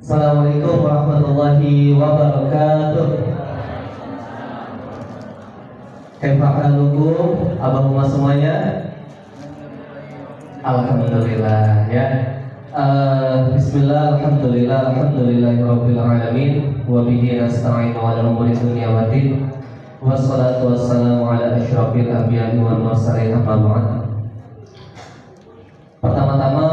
Assalamualaikum warahmatullahi wabarakatuh. Kaifa halukum abahumma semuanya? Alhamdulillah ya. Bismillah, alhamdulillah, alhamdulillahirabbil alamin wa bihi nasta'inu ala umuri dunya waddin. Wassalatu wassalamu ala asyrafil anbiya'i wal mursalin amma ba'd. Pertama-tama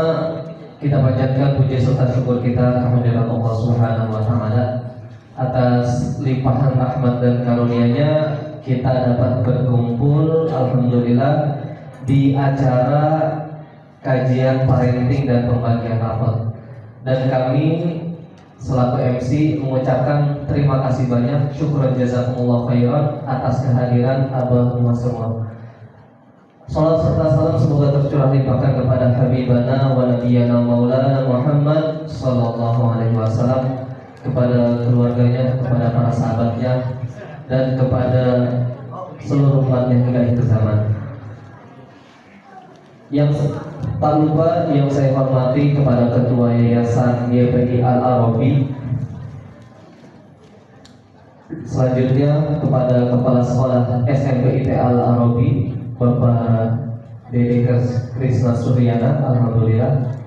kita panjatkan puji serta syukur kita kehadirat Allah Subhanahu wa taala atas limpahan rahmat dan karunia-Nya kita dapat berkumpul alhamdulillah di acara kajian parenting dan pembagian rapot. Dan kami selaku MC mengucapkan terima kasih banyak, syukran jazakumullah khairan atas kehadiran abah semua. Salam serta salam semoga tercurah limpahkan kepada Habibana wa Nabiyana Maulana Muhammad sallallahu alaihi wasallam, kepada keluarganya, kepada para sahabatnya, dan kepada seluruh umatnya hingga akhir zaman. Yang tak lupa yang saya hormati kepada Ketua Yayasan YPI Al-Arabi, selanjutnya kepada Kepala Sekolah SMP IT Al-Arabi Bapak Dede Krisna Suryana, alhamdulillah.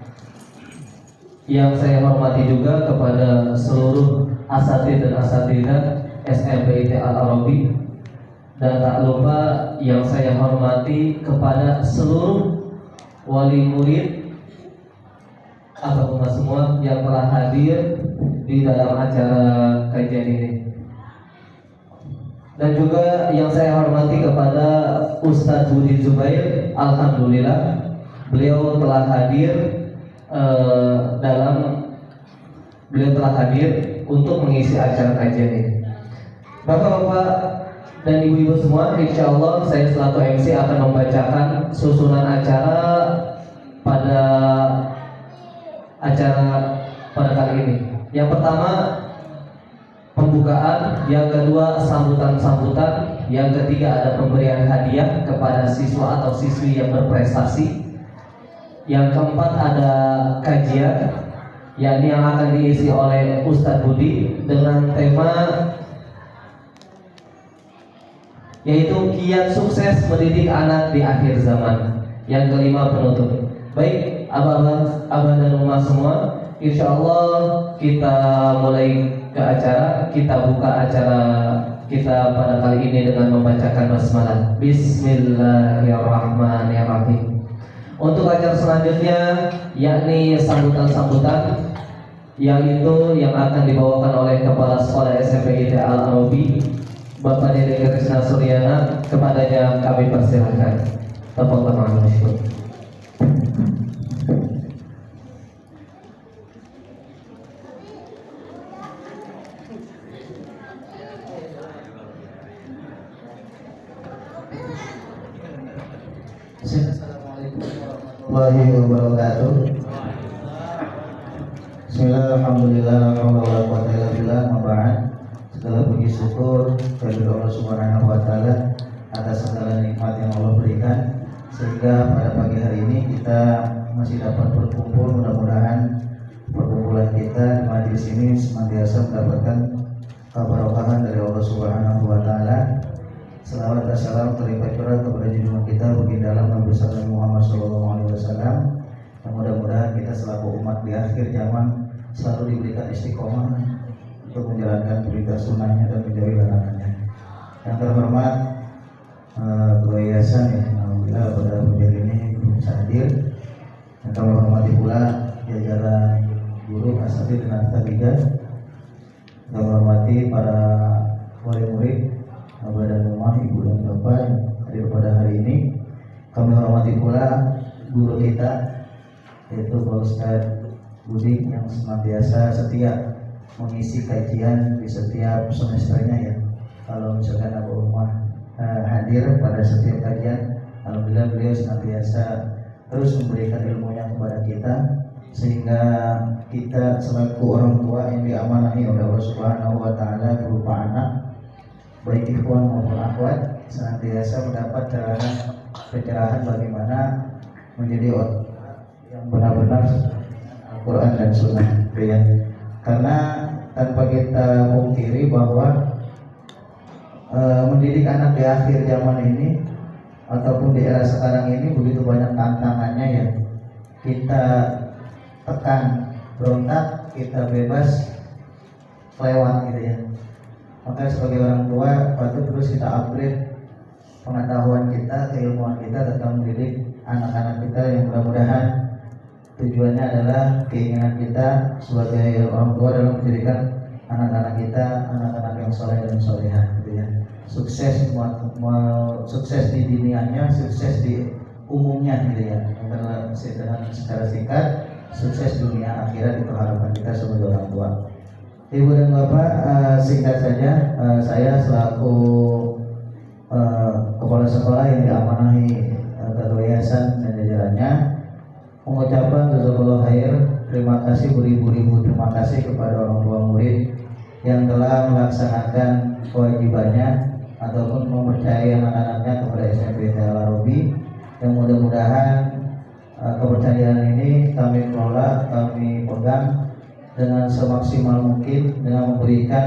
Yang saya hormati juga kepada seluruh asatidz dan asatidzah SMP IT Al-Arabi, dan tak lupa yang saya hormati kepada seluruh wali murid abahumma semua yang telah hadir di dalam acara kajian ini. Dan juga yang saya hormati kepada Ustadz Budi Zubair, alhamdulillah beliau telah hadir untuk mengisi acara kajian ini. Bapak-bapak dan ibu-ibu semua, insya Allah saya selaku MC akan membacakan susunan acara pada kali ini. Yang pertama pembukaan, yang kedua sambutan-sambutan, yang ketiga ada pemberian hadiah kepada siswa atau siswi yang berprestasi, yang keempat ada kajian, yakni yang akan diisi oleh Ustadz Budi dengan tema yaitu kiat sukses mendidik anak di akhir zaman. Yang kelima penutup. Baik, abah dan umah semua, insya Allah kita mulai ke acara. Kita buka acara kita pada kali ini dengan membacakan basmalah. Bismillahirrahmanirrahim. Untuk acara selanjutnya yakni sambutan-sambutan, yang akan dibawakan oleh Kepala Sekolah SMP IT Al-Arabi Bapak Dede Krisna Suryana. Kepadanya kami persilahkan. Tafadhol masykur. Assalamualaikum warahmatullahi wabarakatuh. Bismillah, alhamdulillah, la haula wala quwwata illa billah, ma ba'd. Segala puji syukur kepada Allah Subhanahu wa taala atas segala nikmat yang Allah berikan, sehingga pada pagi hari ini kita masih dapat berkumpul. Mudah-mudahan perkumpulan kita di majelis ini senantiasa mendapatkan keberkahan dari Allah Subhanahu wa taala. Selawat dan salam terlimpah curah kepada junjungan kita baginda alam Nabi Muhammad sallallahu alaihi wasallam. Yang mudah-mudahan kita selaku umat di akhir zaman selalu diberikan istiqomah untuk menjalankan perintah sunnahnya dan menjauhi larangannya. Yang terhormat Ketua Yayasan, ya, alhamdulillah pada pagi ini bisa hadir. Yang kami hormati pula jajaran guru, asatidz dan asatidzah. Kami hormati para wali murid, abah dan umah, ibu dan bapak yang hadir pada hari ini. Kami hormati pula guru kita, yaitu Pak Ustadz Budi yang senantiasa setia mengisi kajian di setiap semesternya, ya. Kalau misalkan Abu Umar hadir pada setiap kajian, alhamdulillah beliau senantiasa terus memberikan ilmunya kepada kita, sehingga kita selaku orang tua yang diamanahi oleh Allah Subhanahu wa taala berupa anak, baik ikhwan maupun akhwat, senantiasa mendapat pencerahan bagaimana menjadi orang yang benar-benar Al-Quran dan Sunnah, ya. Karena tanpa kita pungkiri bahwa mendidik anak di akhir zaman ini ataupun di era sekarang ini begitu banyak tantangannya, ya. Kita tekan, berontak, kita bebas lewat, gitu ya. Maka sebagai orang tua patut terus kita upgrade pengetahuan kita, keilmuan kita tentang mendidik anak-anak kita, yang mudah-mudahan tujuannya adalah keinginan kita sebagai orang tua dalam menjadikan anak-anak kita anak-anak yang soleh dan solehah, gitu ya. Sukses sukses di dunianya, sukses di umumnya, gitu ya. Dengan secara singkat, sukses dunia akhirat itu harapan kita sebagai orang tua. Ibu dan Bapak, singkat saja, saya selaku kepala sekolah yang diamanahi Ketua Yayasan dan jajarannya mengucapkan jazakallahu khair, terima kasih beribu-ribu terima kasih kepada orang tua murid yang telah melaksanakan kewajibannya ataupun mempercayai anak-anaknya kepada SMP Al Arabi, yang mudah-mudahan kepercayaan ini kami kelola, kami pegang dengan semaksimal mungkin dengan memberikan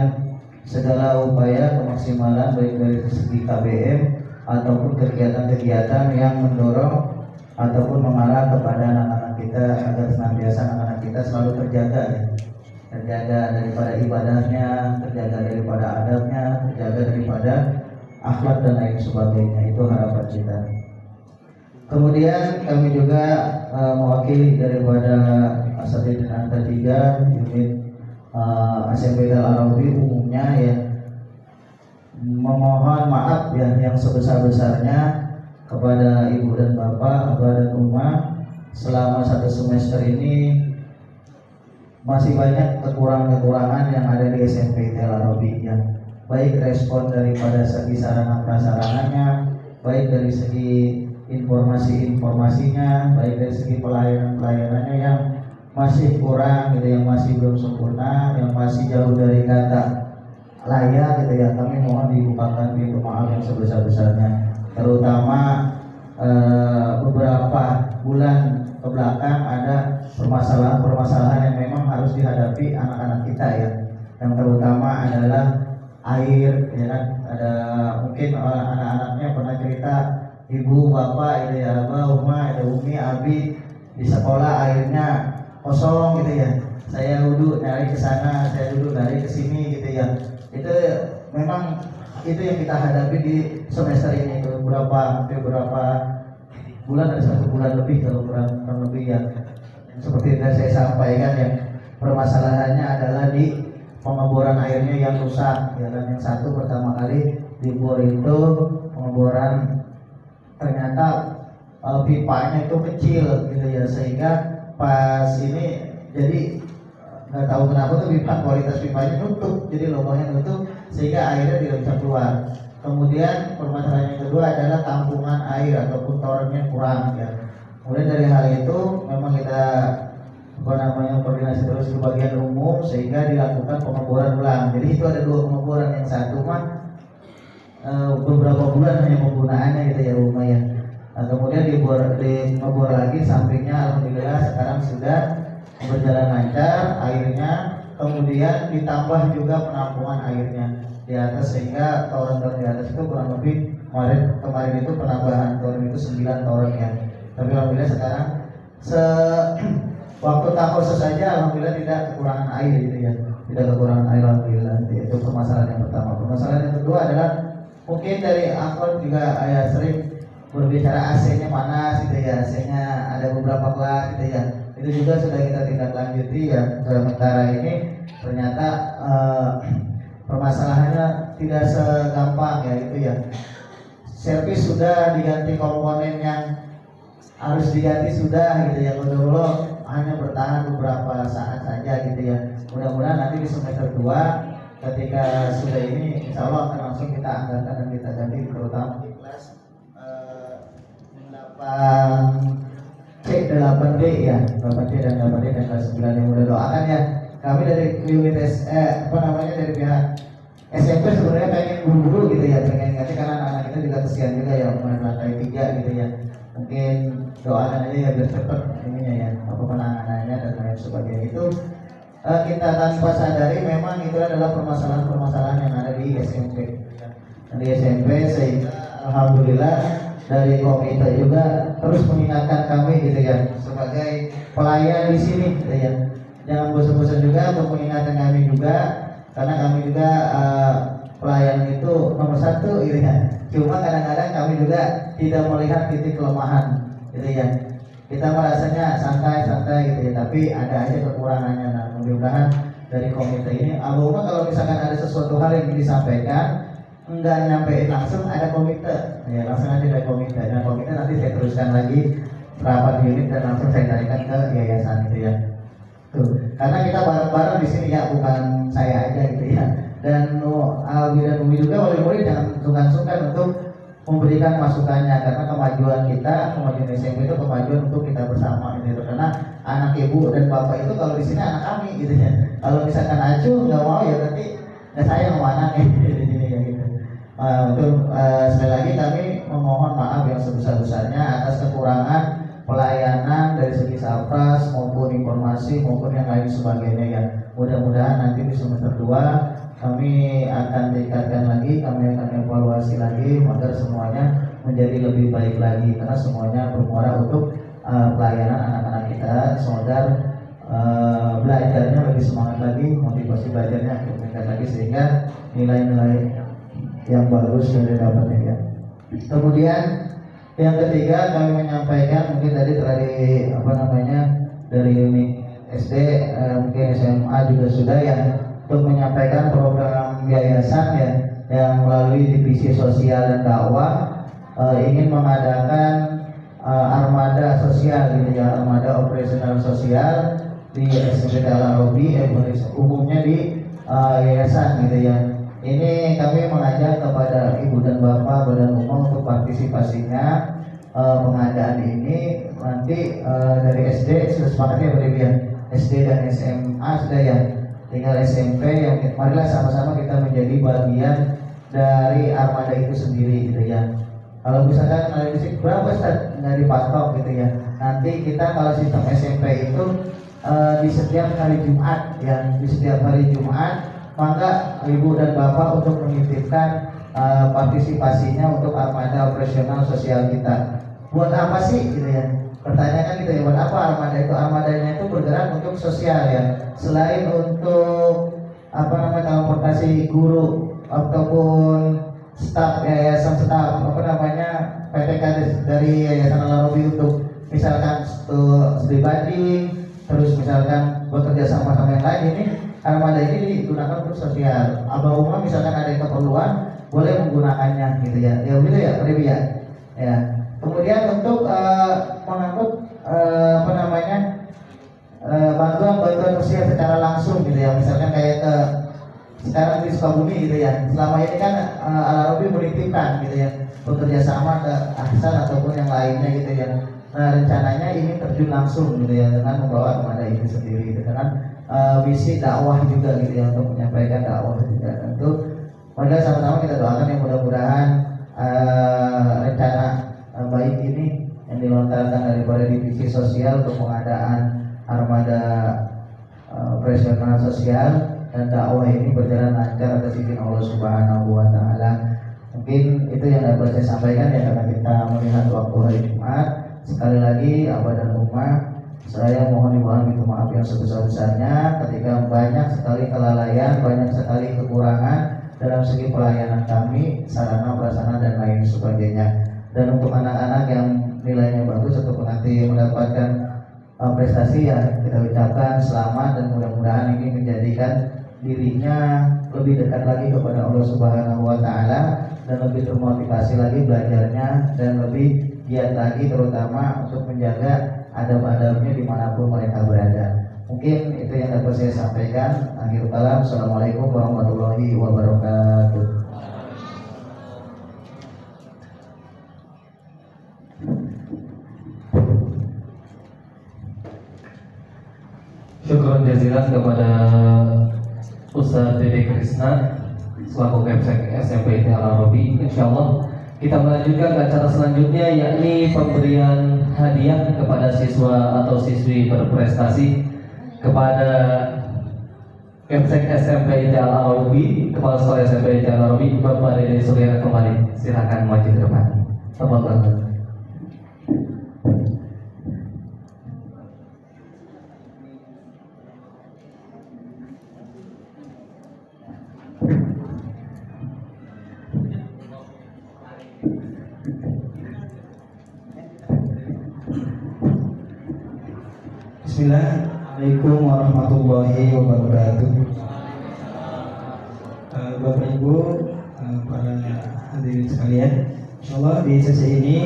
segala upaya kemaksimalan baik dari segi KBM ataupun kegiatan-kegiatan yang mendorong ataupun mengarah kepada anak-anak kita agar senantiasa anak-anak kita selalu terjaga, ya. Terjaga daripada ibadahnya, terjaga daripada adabnya, terjaga daripada akhlak dan lain sebagainya. Itu harapan kita. Kemudian kami juga mewakili daripada Asatidz Anta 3 unit SMP Al Arabi umumnya, ya, memohon maaf, ya, yang sebesar-besarnya kepada ibu dan bapak, abah dan umah. Selama 1 semester ini masih banyak kekurangan-kekurangan yang ada di SMP Al Arabi, ya. Baik respon daripada segi sarana prasarananya, baik dari segi informasi-informasinya, baik dari segi pelayanan-pelayanannya yang masih kurang, gitu, yang masih belum sempurna, yang masih jauh dari kata layak, gitu ya. Kami mohon dibukakan pintu maaf yang sebesar-besarnya, terutama beberapa bulan ke belakang ada permasalahan-permasalahan yang memang harus dihadapi anak-anak kita, ya. Yang terutama adalah air, ya kan. Ada mungkin anak-anaknya pernah cerita, ibu, bapak, itu ya, abah, umah, ada umi, abi, di sekolah airnya kosong, gitu ya. Saya duduk dari ke sana, saya duduk dari ke sini, gitu ya. Itu memang itu yang kita hadapi di semester ini. Itu berapa bulan, ada 1 bulan lebih kalau kurang lebih, ya. Seperti yang saya sampaikan, yang permasalahannya adalah di pengeboran airnya yang rusak, ya kan. Yang satu pertama kali dibor itu pengeboran ternyata pipanya itu kecil, gitu ya, sehingga pas ini jadi nggak tahu kenapa tuh kualitas pipanya nutup, jadi lubangnya nutup sehingga airnya tidak bisa keluar. Kemudian permasalahan yang kedua adalah tampungan air ataupun torennya kurang, ya. Kemudian dari hal itu memang kita koordinasi terus ke bagian umum sehingga dilakukan pengeboran ulang. Jadi itu ada 2 pengeboran, yang satu mah beberapa bulan hanya penggunaannya, gitu ya, lumayan. Kemudian dibor lagi sampingnya, alhamdulillah sekarang sudah berjalan lancar airnya. Kemudian ditambah juga penampungan airnya di atas sehingga toren-toren di atas itu kurang lebih kemarin itu penambahan toren itu 9 toren, ya. Tapi alhamdulillah sekarang waktu tahun saja alhamdulillah tidak kekurangan air, gitu ya. Tidak kekurangan air, alhamdulillah. Itu permasalahan yang pertama. Permasalahan yang kedua adalah mungkin dari akhwat juga sering berbicara AC-nya panas, gitu ya. AC-nya ada beberapa kelas, gitu ya. Itu juga sudah kita tindak lanjuti, ya. Sementara ini ternyata permasalahannya tidak segampang, ya, gitu ya. Servis sudah diganti, komponen yang harus diganti sudah, gitu ya. Dulu hanya bertahan beberapa saat saja, gitu ya. Mudah-mudahan nanti di semester 2 ketika sudah ini insya Allah akan langsung kita anggarkan dan kita ganti, terutama di kelas 8D, ya, 8D dan kelas 9 yang mudah doakan, ya. Kami dari unit dari pihak SMP sebenarnya pengen buru-buru gitu ya, pengen ganti karena anak-anak kita juga kesian juga ya main lantai 3 gitu ya. Mungkin doakan aja ya biar cepet ininya ya, apa penanganannya dan lain sebagainya. Itu kita tanpa sadari memang itu adalah permasalahan-permasalahan yang ada di SMP. Di SMP sehingga alhamdulillah dari komite juga terus mengingatkan kami gitu ya sebagai pelayan di sini gitu ya. Jangan bosan-bosan juga untuk mengingatkan kami juga karena kami juga pelayan itu nomor 1 gitu ya. Cuma kadang-kadang kami juga tidak melihat titik kelemahan gitu ya. Kita merasanya santai-santai gitu ya, tapi ada aja kekurangannya. Nah, mudah-mudahan dari komite ini, Abah kalau misalkan ada sesuatu hal yang disampaikan, enggak nyampein langsung ada komite, ya langsung aja dari komite. Nah, komite nanti saya teruskan lagi rapat unit dan langsung saya tarikan ke yayasan gitu ya. Tuh, karena kita bareng-bareng di sini ya, bukan saya aja gitu ya. Dan Albi dan Umi juga murid-murid jangan sungkan-sungkan untuk memberikan masukannya karena kemajuan kita, kemajuan SMP itu kemajuan untuk kita bersama gitu. Karena anak ibu dan bapak itu kalau di sini anak kami gitu ya. Kalau misalkan acu nggak mau ya berarti nggak sayang sama anaknya di sini ya gitu. Untuk sekali lagi kami memohon maaf yang sebesar-besarnya atas kekurangan pelayanan dari segi sapras maupun informasi maupun yang lain sebagainya ya. Mudah-mudahan nanti di semester 2 kami akan tingkatkan lagi, kami akan evaluasi lagi agar semuanya menjadi lebih baik lagi karena semuanya bermuara untuk pelayanan anak-anak kita. Semoga belajarnya lebih semangat lagi, motivasi belajarnya meningkat lagi sehingga nilai-nilai yang bagus yang didapatnya ya. Kemudian yang ketiga kami menyampaikan mungkin tadi dari unit SD mungkin SMA juga sudah ya, untuk menyampaikan program yayasan ya yang melalui divisi sosial dan dakwah ingin mengadakan armada sosial gitu ya, armada operasional sosial di SMP Al-Arabi umumnya di yayasan gitu ya. Ini kami mengajak kepada ibu dan bapak badan umum untuk partisipasinya pengadaan ini nanti dari SD sudah sepakat ya berlebihan SD dan SMA sudah ya. Tinggal SMP yang marilah sama-sama kita menjadi bagian dari armada itu sendiri gitu ya. Kalau misalkan analisis berapa Ustaz nggak dipatok gitu ya. Nanti kita kalau sistem SMP itu di setiap hari Jumat ya, di setiap hari Jumat maka ibu dan bapak untuk menitipkan partisipasinya untuk armada operasional sosial kita. Buat apa sih gitu ya? Pertanyaan kan gitu ya, buat apa armada itu? Armadanya itu bergerak untuk sosial ya. Selain untuk transportasi guru ataupun staf yayasan PTK dari Yayasan Al-Arabi untuk misalkan studi banding, terus misalkan bekerja sama yang lain, ini armada ini digunakan untuk sosial. Abah Umar misalkan ada yang keperluan boleh menggunakannya gitu ya. Ya begitu ya, Pak ya. Ya. Kemudian untuk mengangkut bantuan sosial secara langsung gitu ya, misalkan kayak ke sekarang di Sukabumi gitu ya. Selama ini kan Al-Arabi menitipkan gitu ya, bekerja sama ke Ahsan ataupun yang lainnya gitu ya. Nah rencananya ini terjun langsung gitu ya dengan membawa kepada ini sendiri gitu kan, visi dakwah juga gitu ya, untuk menyampaikan dakwah juga. Tentu maka sama-sama kita doakan yang mudah-mudahan rencana baik ini yang dilontarkan daripada divisi sosial untuk pengadaan armada operasional sosial dan dakwah ini berjalan lancar atas izin Allah Subhanahu wa taala. Mungkin itu yang dapat saya sampaikan ya, karena kita melihat waktu hari Jumat. Sekali lagi Abah dan Umar, saya mohon minta maaf yang sebesar-besarnya ketika banyak sekali kelalaian, banyak sekali kekurangan dalam segi pelayanan kami, sarana, prasarana dan lain sebagainya. Dan untuk anak-anak yang nilainya bagus untuk nanti mendapatkan prestasi ya, kita ucapkan selamat dan mudah-mudahan ini menjadikan dirinya lebih dekat lagi kepada Allah Subhanahu wa taala dan lebih termotivasi lagi belajarnya dan lebih giat lagi terutama untuk menjaga adab-adabnya dimanapun mereka berada. Mungkin itu yang dapat saya sampaikan. Akhirul kalam, assalamualaikum warahmatullahi wabarakatuh. Syukur jazilan kepada Ustaz Dede Krisna selaku Kepsek SMP ITH Al-Arabi. Insyaallah kita melanjutkan ke acara selanjutnya, yakni pemberian hadiah kepada siswa atau siswi berprestasi. Kepada Kepsek SMP ITH Al-Arabi, Kepala Sekolah SMP ITH Al-Arabi, Bapak Dede Suryana kembali. Silakan maju ke depan. Tafadhol. Bismillahirrahmanirrahim warahmatullahi wabarakatuh. Bapak Ibu, para hadirin sekalian, insyaallah di sesi ini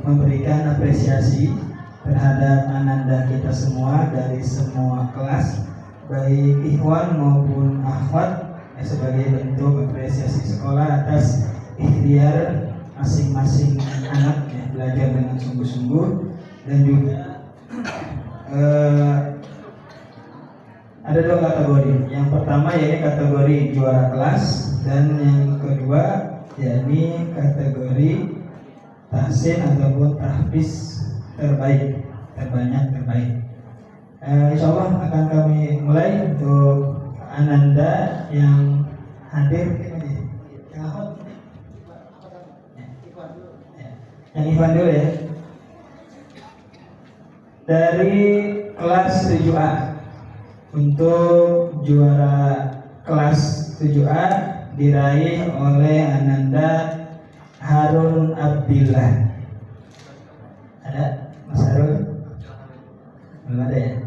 memberikan apresiasi terhadap ananda kita semua dari semua kelas, baik ikhwan maupun akhwat, sebagai bentuk apresiasi sekolah atas ikhtiar masing-masing anak belajar dengan sungguh-sungguh. Dan juga ada dua kategori. Yang pertama yaitu kategori juara kelas, dan yang kedua yakni kategori tahsin ataupun tahfiz terbaik, terbanyak. Insyaallah akan kami mulai untuk ananda yang hadir. Yang Ikhwan dulu ya. Dari kelas 7A, untuk juara kelas 7A diraih oleh ananda Harun Abdillah. Ada Mas Harun? Belum ada ya?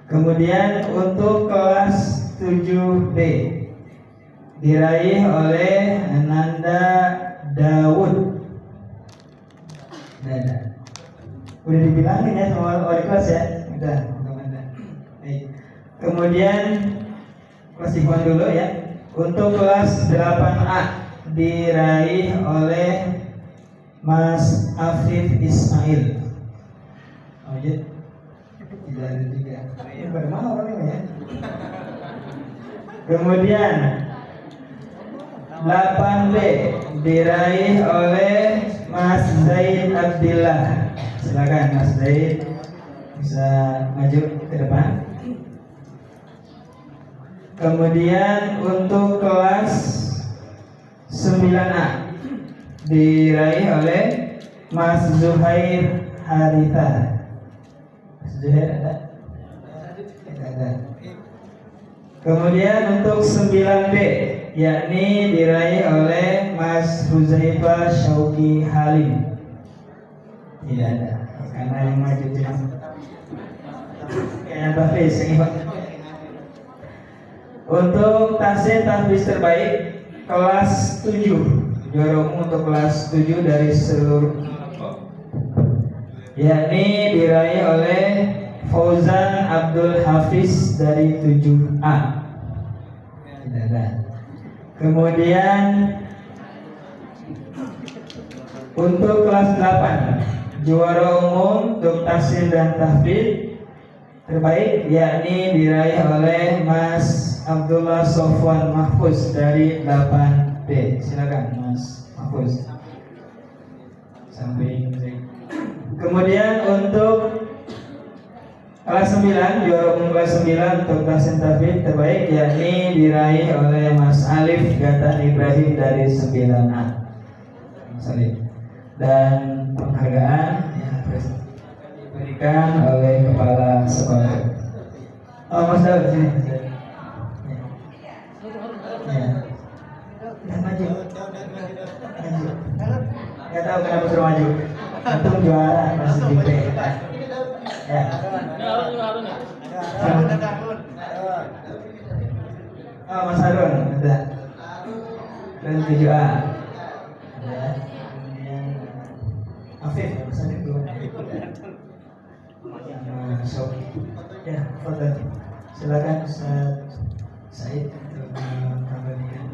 Kemudian untuk kelas 7B diraih oleh ananda Daud. Udah dibilangin ya sama wali kelas ya. Udah. Baik. Kemudian kelas Ikhwan dulu ya. Untuk kelas 8A diraih oleh Mas Afif Ismail. Lanjut. Tidak ada tiga. Ini bagaimana orangnya ya? Kemudian 8B diraih oleh Mas Zaid Abdillah. Silakan Mas Zaid, bisa maju ke depan. Kemudian untuk kelas 9A diraih oleh Mas Zuhair Haritha. Mas Zuhair ada? Ada. Kemudian untuk 9B yakni diraih oleh Mas Huzaifah Syauki Halim. Tidak ada, karena yang maju tidak. Yang tahfiz, untuk tahsin tahfiz terbaik kelas 7, juara umum untuk kelas 7 dari seluruh, yakni diraih oleh Fauzan Abdul Hafiz dari 7A. Tidak ada. Kemudian untuk kelas 8 juara umum untuk tahsin dan tahfiz terbaik yakni diraih oleh Mas Abdullah Sofwan Mahfuz dari 8B. Silakan Mas Mahfuz. Sampai. Kemudian untuk kelas 9, juara umum kelas 9 untuk tahsin tahfiz terbaik yakni diraih oleh Mas Alif Gatan Ibrahim dari 9A. Mas Alif. Dan penghargaan yang diberikan oleh kepala sekolah. Oh Mas Daud sini. Ya, maju. Nggak tahu kenapa suruh maju. Antum juara masih di B. Ya. Oh Mas Harun ada. Dan 7A. Afif, pesannya dulu. Ya, Fadlan. Silakan Ustaz Said untuk mengabadikan.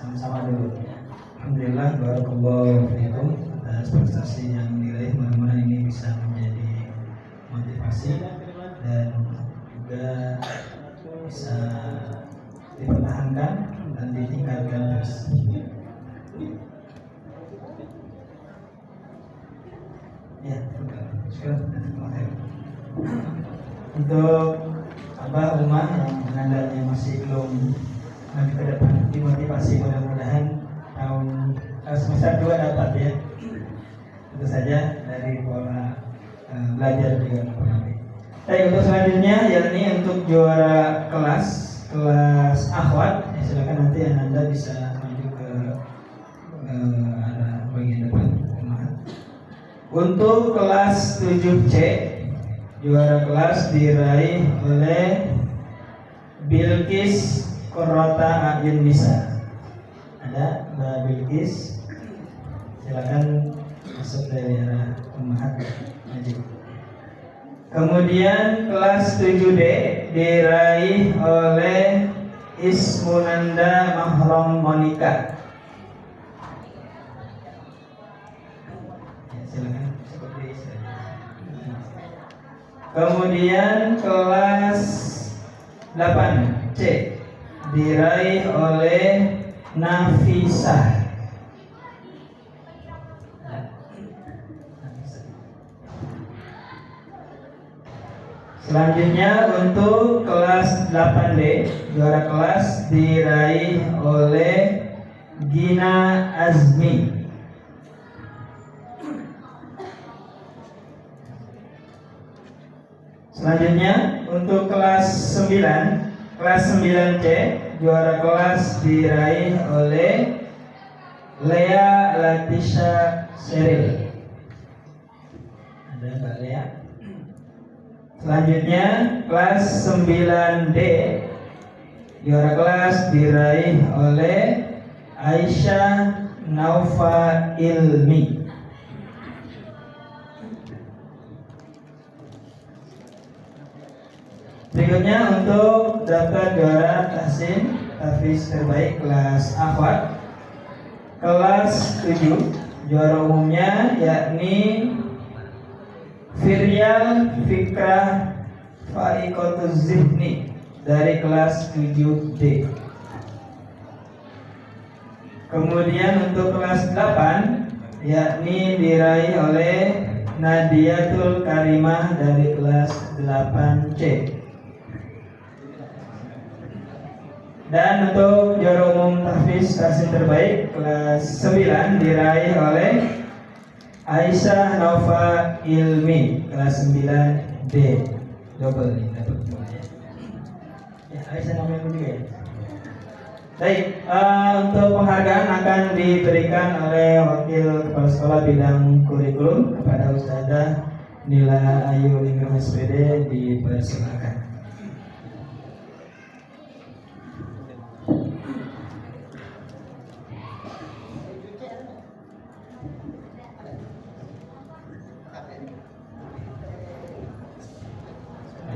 Sama-sama dulu. Alhamdulillah, barakallahu fiikum atas prestasi yang diraih. Mudah-mudahan ini bisa menjadi motivasi dan juga bisa dipertahankan dan ditingkatkan terus. Ya, untuk Abah Umar yang menandanya masih belum nanti ke depan dimotivasi, mudah-mudahan tahun semester 2 dapat ya. Tentu saja dari pola belajar juga mempengaruhi. Baik, untuk selanjutnya yakni untuk juara kelas akhwat, ya, silakan nanti Anda bisa maju ke ada bagian depan. Untuk kelas 7C, juara kelas diraih oleh Bilqis Qurrata Ayun Nisa. Ada Mbak Bilqis, silakan masuk dari arah Ummahat maju. Kemudian kelas 7D diraih oleh Ismunanda Mahrom Monika. Ya, silakan seperti itu. Kemudian kelas 8C diraih oleh Nafisah. Selanjutnya untuk kelas 8D, juara kelas diraih oleh Gina Azmi. Selanjutnya untuk kelas 9C, juara kelas diraih oleh Lea Latisha Seril. Ada Mbak Lea. Selanjutnya kelas 9D, juara kelas diraih oleh Aisyah Naufa Ilmi. Berikutnya untuk dapat juara tahsin tahfiz terbaik kelas akhwat kelas 7, juara umumnya yakni Firyal Fikrah Faikotuz Zihni dari kelas 7D. Kemudian untuk kelas 8 yakni diraih oleh Nadiatul Karimah dari kelas 8C. Dan untuk juara umum tahfiz tahsin terbaik kelas 9 diraih oleh Aisyah Naufa Ilmi kelas 9D. Double nih, dapat dua ya. Ya, Aisyah Naufa Ilmi juga ya. Baik, untuk penghargaan akan diberikan oleh Wakil Kepala Sekolah Bidang Kurikulum kepada Ustazah Nila Ayu Ningrum SPD, dipersilakan.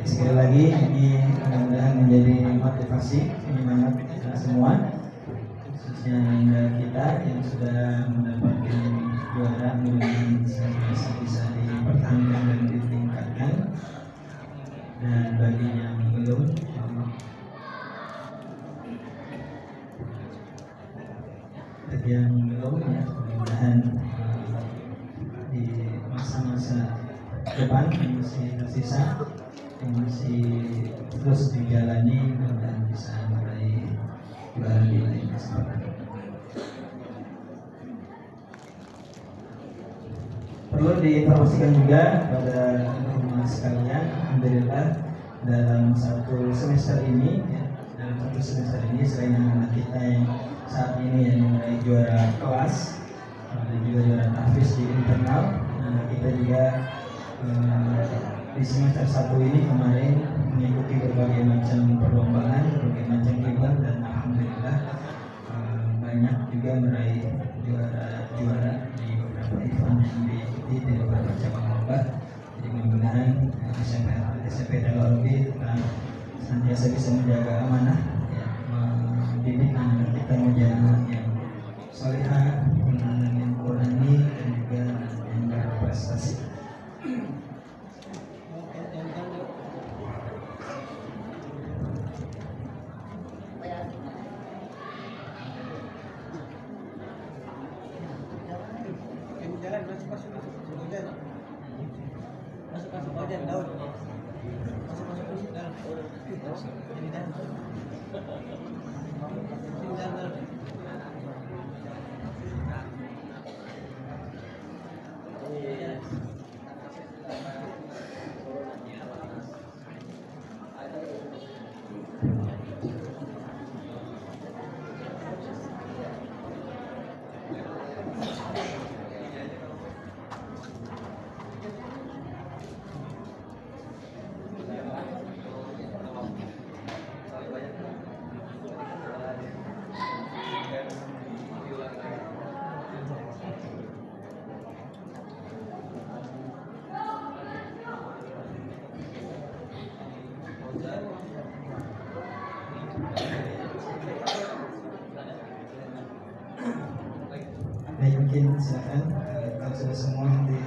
Sekali lagi ini mudah-mudahan menjadi motivasi penyemangat kita semua, khususnya kita yang sudah mendapatkan juara, mudah-mudahan bisa dipertahankan dan ditingkatkan, dan bagi yang belum, insyaallah praktik yang belum ya, mudah-mudahan di masa-masa depan yang masih tersisa, yang masih terus dijalani, mudah-mudahan bisa meraih juara di lain kesempatan. Perlu diinformasikan juga pada teman-teman sekalian, alhamdulillah dalam satu semester ini ya, selain anak kita yang saat ini yang meraih juara kelas dan juga juara tahfiz di internal, kita juga di semester 1 ini kemarin mengikuti berbagai macam perlombaan, berbagai macam event, dan alhamdulillah banyak juga meraih juara di beberapa event yang diikuti di beberapa cabang lomba. Jadi mudah-mudahan SMP Dalorobi senantiasa bisa menjaga amanah, ya, mendidik anak kita menjadi anak yang salihah, anak yang Qurani, dan juga yang berprestasi. Baik, mungkin silakan kalau sudah semua nanti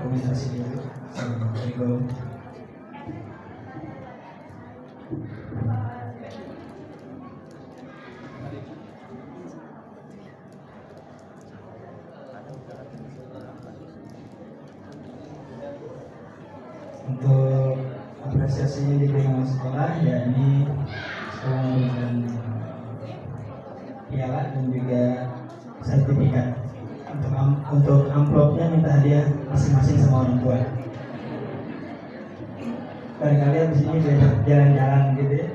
komunikasi dulu. Assalamualaikum. Untuk apresiasinya diberikan sekolah, yakni sekolah memberikan piala dan juga sertifikat. Untuk amplopnya minta hadiah masing-masing sama orang tua. Barangkali di sini diajak jalan-jalan gitu ya.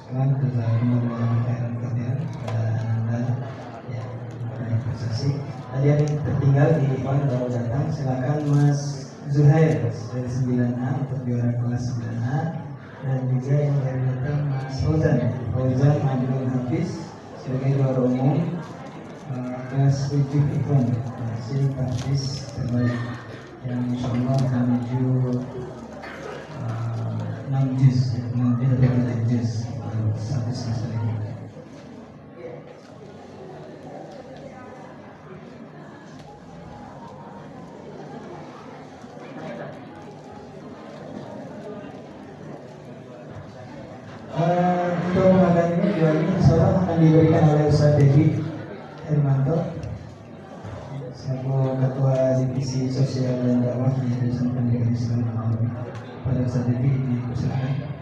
Sekarang kita menyampaikan kepada Anda yang meraih prestasi. Tadi ada yang tertinggal di Ivan baru datang. Silakan Mas Zuhair dari 9A untuk juara kelas 9A, dan juga yang baru datang Mas Fauzan Abdul Hafiz sebagai juara umum kelas 7 Ivan. Masih tahfiz terbaik yang insyaallah akan menuju 6 juz, 6 juz satu semester ini. Untuk penghargaan ini juga ini insyaallah akan diberikan oleh Ustaz Devi Hermanto selaku Ketua Divisi Sosial dan Dakwah di Yayasan Pendidikan Islam Al-Alamin. Pada Ustaz Devi dipersilakan.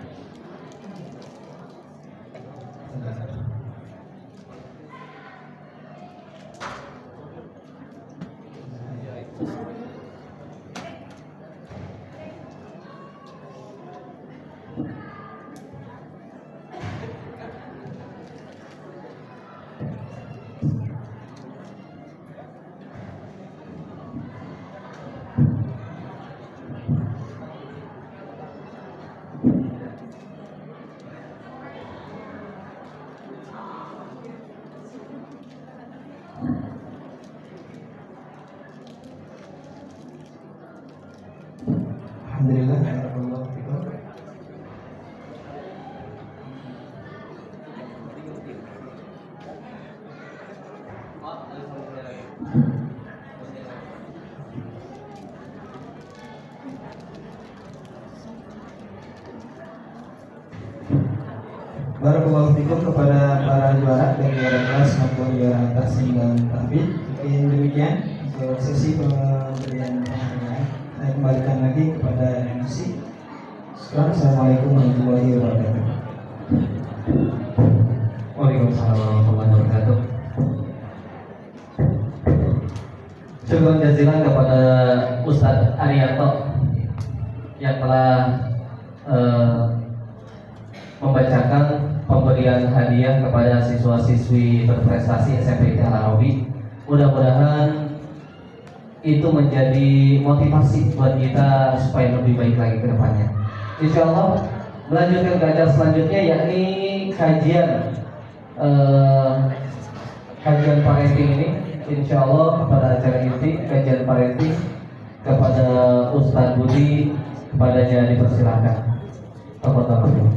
Alhamdulillah. Barakallahu fikum. Barakallahu fikum kepada para juara dan juara kelas maupun juara atas dan tahfidz. Mungkin demikian untuk sesi pemberian penghargaan. Saya kembalikan lagi kepada MC. Sekarang Assalamualaikum warahmatullahi wabarakatuh. Waalaikumsalam warahmatullahi wabarakatuh. Syukur jazilan kepada Ustadz Arianto yang telah membacakan pemberian hadiah kepada siswa-siswi berprestasi SMP Al-Arabi. Mudah-mudahan itu menjadi motivasi buat kita supaya lebih baik lagi ke depannya. Insya Allah melanjutkan ke acara selanjutnya, yakni kajian parenting ini. Insya Allah pada acara inti kajian parenting kepada Ustadz Budi, kepadanya dipersilakan. Tafadhol.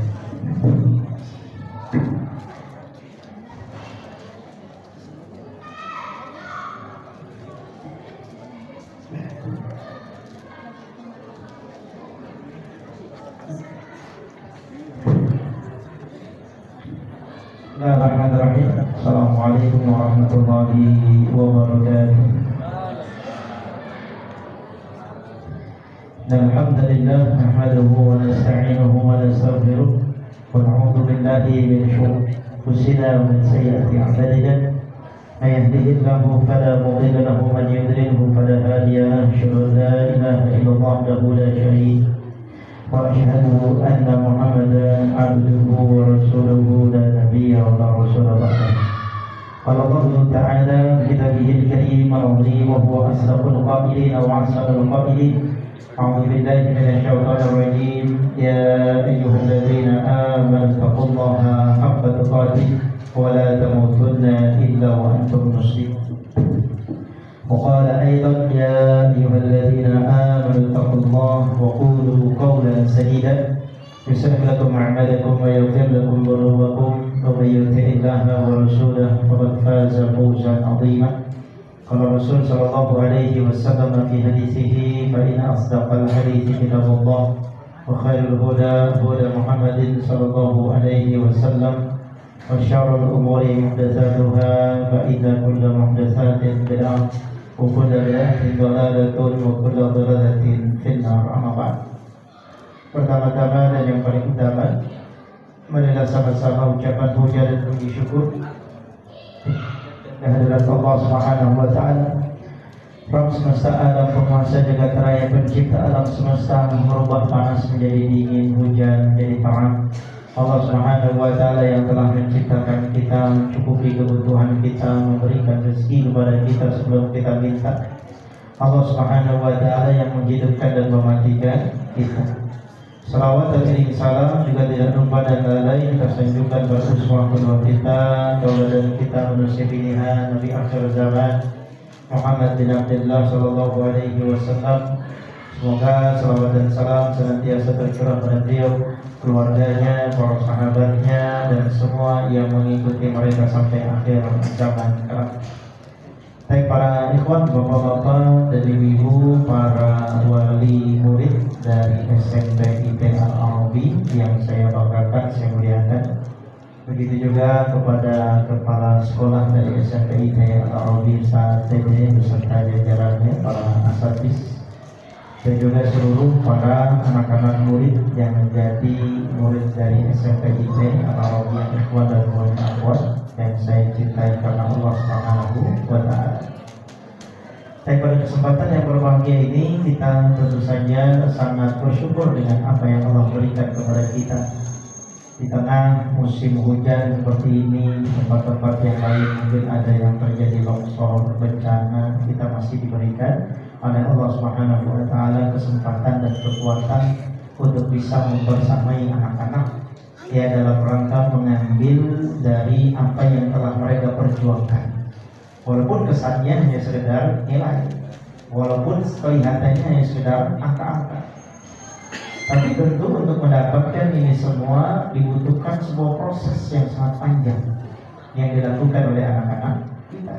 Bismillahirrahmanirrahim. Assalamualaikum warahmatullahi wabarakatuh. Alhamdulillah nahmaduhu wa nasta'inuhu wa nastaghfiruh wa na'udzu billahi min shururi anfusina wa min sayyiati a'malina. May yahdihillahu fala mudilla lahu wa man yudlilhu fala hadiya lahu. Asyhadu an la ilaha illallah wahdahu la syarika وأشهد أن محمدا عبده ورسوله لا نبي ولا رسول بعده. قال الله تعالى في كتابه الكريم العظيم وهو أصدق القائلين وأحسن القائلين. أعوذ بالله من الشيطان الرجيم. يا أيها الذين آمنوا اتقوا الله حق تقاته ولا تموتن إلا وأنتم مسلمون. وقال أيضا يا أيها الذين آمنوا اتقوا الله وقولوا قولا سديدا يصلح لكم أعمالكم ويغفر لكم ذنوبكم ومن يطع الله ورسوله فقد فاز فوزا عظيما. قال الرسول صلى الله عليه وسلم في حديثه فإن أصدق الحديث كتاب الله وخير الهدى هدى محمد صلى الله عليه وسلم وشر الأمور محدثاتها فإن كل محدثات بدعة وكل بدعة ضلالة وكل ضلالة في النار. أما بعد. Pertama-tama dan yang paling utama, marilah sama-sama ucapan puja dan puji syukur kehadirat Allah Subhanahu wa taala, Rabb semesta alam, penguasa jagat raya, pencipta alam semesta, merubah panas menjadi dingin, hujan menjadi terang. Allah Subhanahu wa taala yang telah menciptakan kita, mencukupi kebutuhan kita, memberikan rezeki kepada kita sebelum kita minta. Allah Subhanahu wa taala yang menghidupkan dan mematikan kita. Salawat dan salam juga tidak lupa dan lalai tersanjungkan pada uswah kedua kita, tauladan kita, manusia pilihan Nabi akhir zaman Muhammad bin Abdullah sallallahu alaihi wasallam. Semoga salawat dan salam senantiasa tercurah pada beliau, keluarganya, para sahabatnya, dan semua yang mengikuti mereka sampai akhir zaman kelak. Baik para ikhwan, bapak-bapak dan ibu-ibu, para wali murid dari SMP IT Al-Arabi yang saya banggakan, saya muliakan. Begitu juga kepada kepala sekolah dari SMP IT Al-Arabi saat ini beserta jajarannya, para asatidz, dan juga seluruh para anak-anak murid yang menjadi murid dari SMP IT Al-Arabi yang ikhwan dan akhwat yang saya cintai karena Allah Subhanahu wa taala. Tapi pada kesempatan yang berbahagia ini, kita tentu saja sangat bersyukur dengan apa yang Allah berikan kepada kita. Di tengah musim hujan seperti ini, tempat-tempat yang lain mungkin ada yang terjadi longsor, bencana, kita masih diberikan oleh Allah Subhanahu wa taala kesempatan dan kekuatan untuk bisa membersamai anak-anak ya dalam rangka mengambil dari apa yang telah mereka perjuangkan. Walaupun kesannya hanya sekedar nilai, walaupun kelihatannya hanya sekedar angka-angka, Tapi tentu untuk mendapatkan ini semua dibutuhkan sebuah proses yang sangat panjang yang dilakukan oleh anak-anak kita,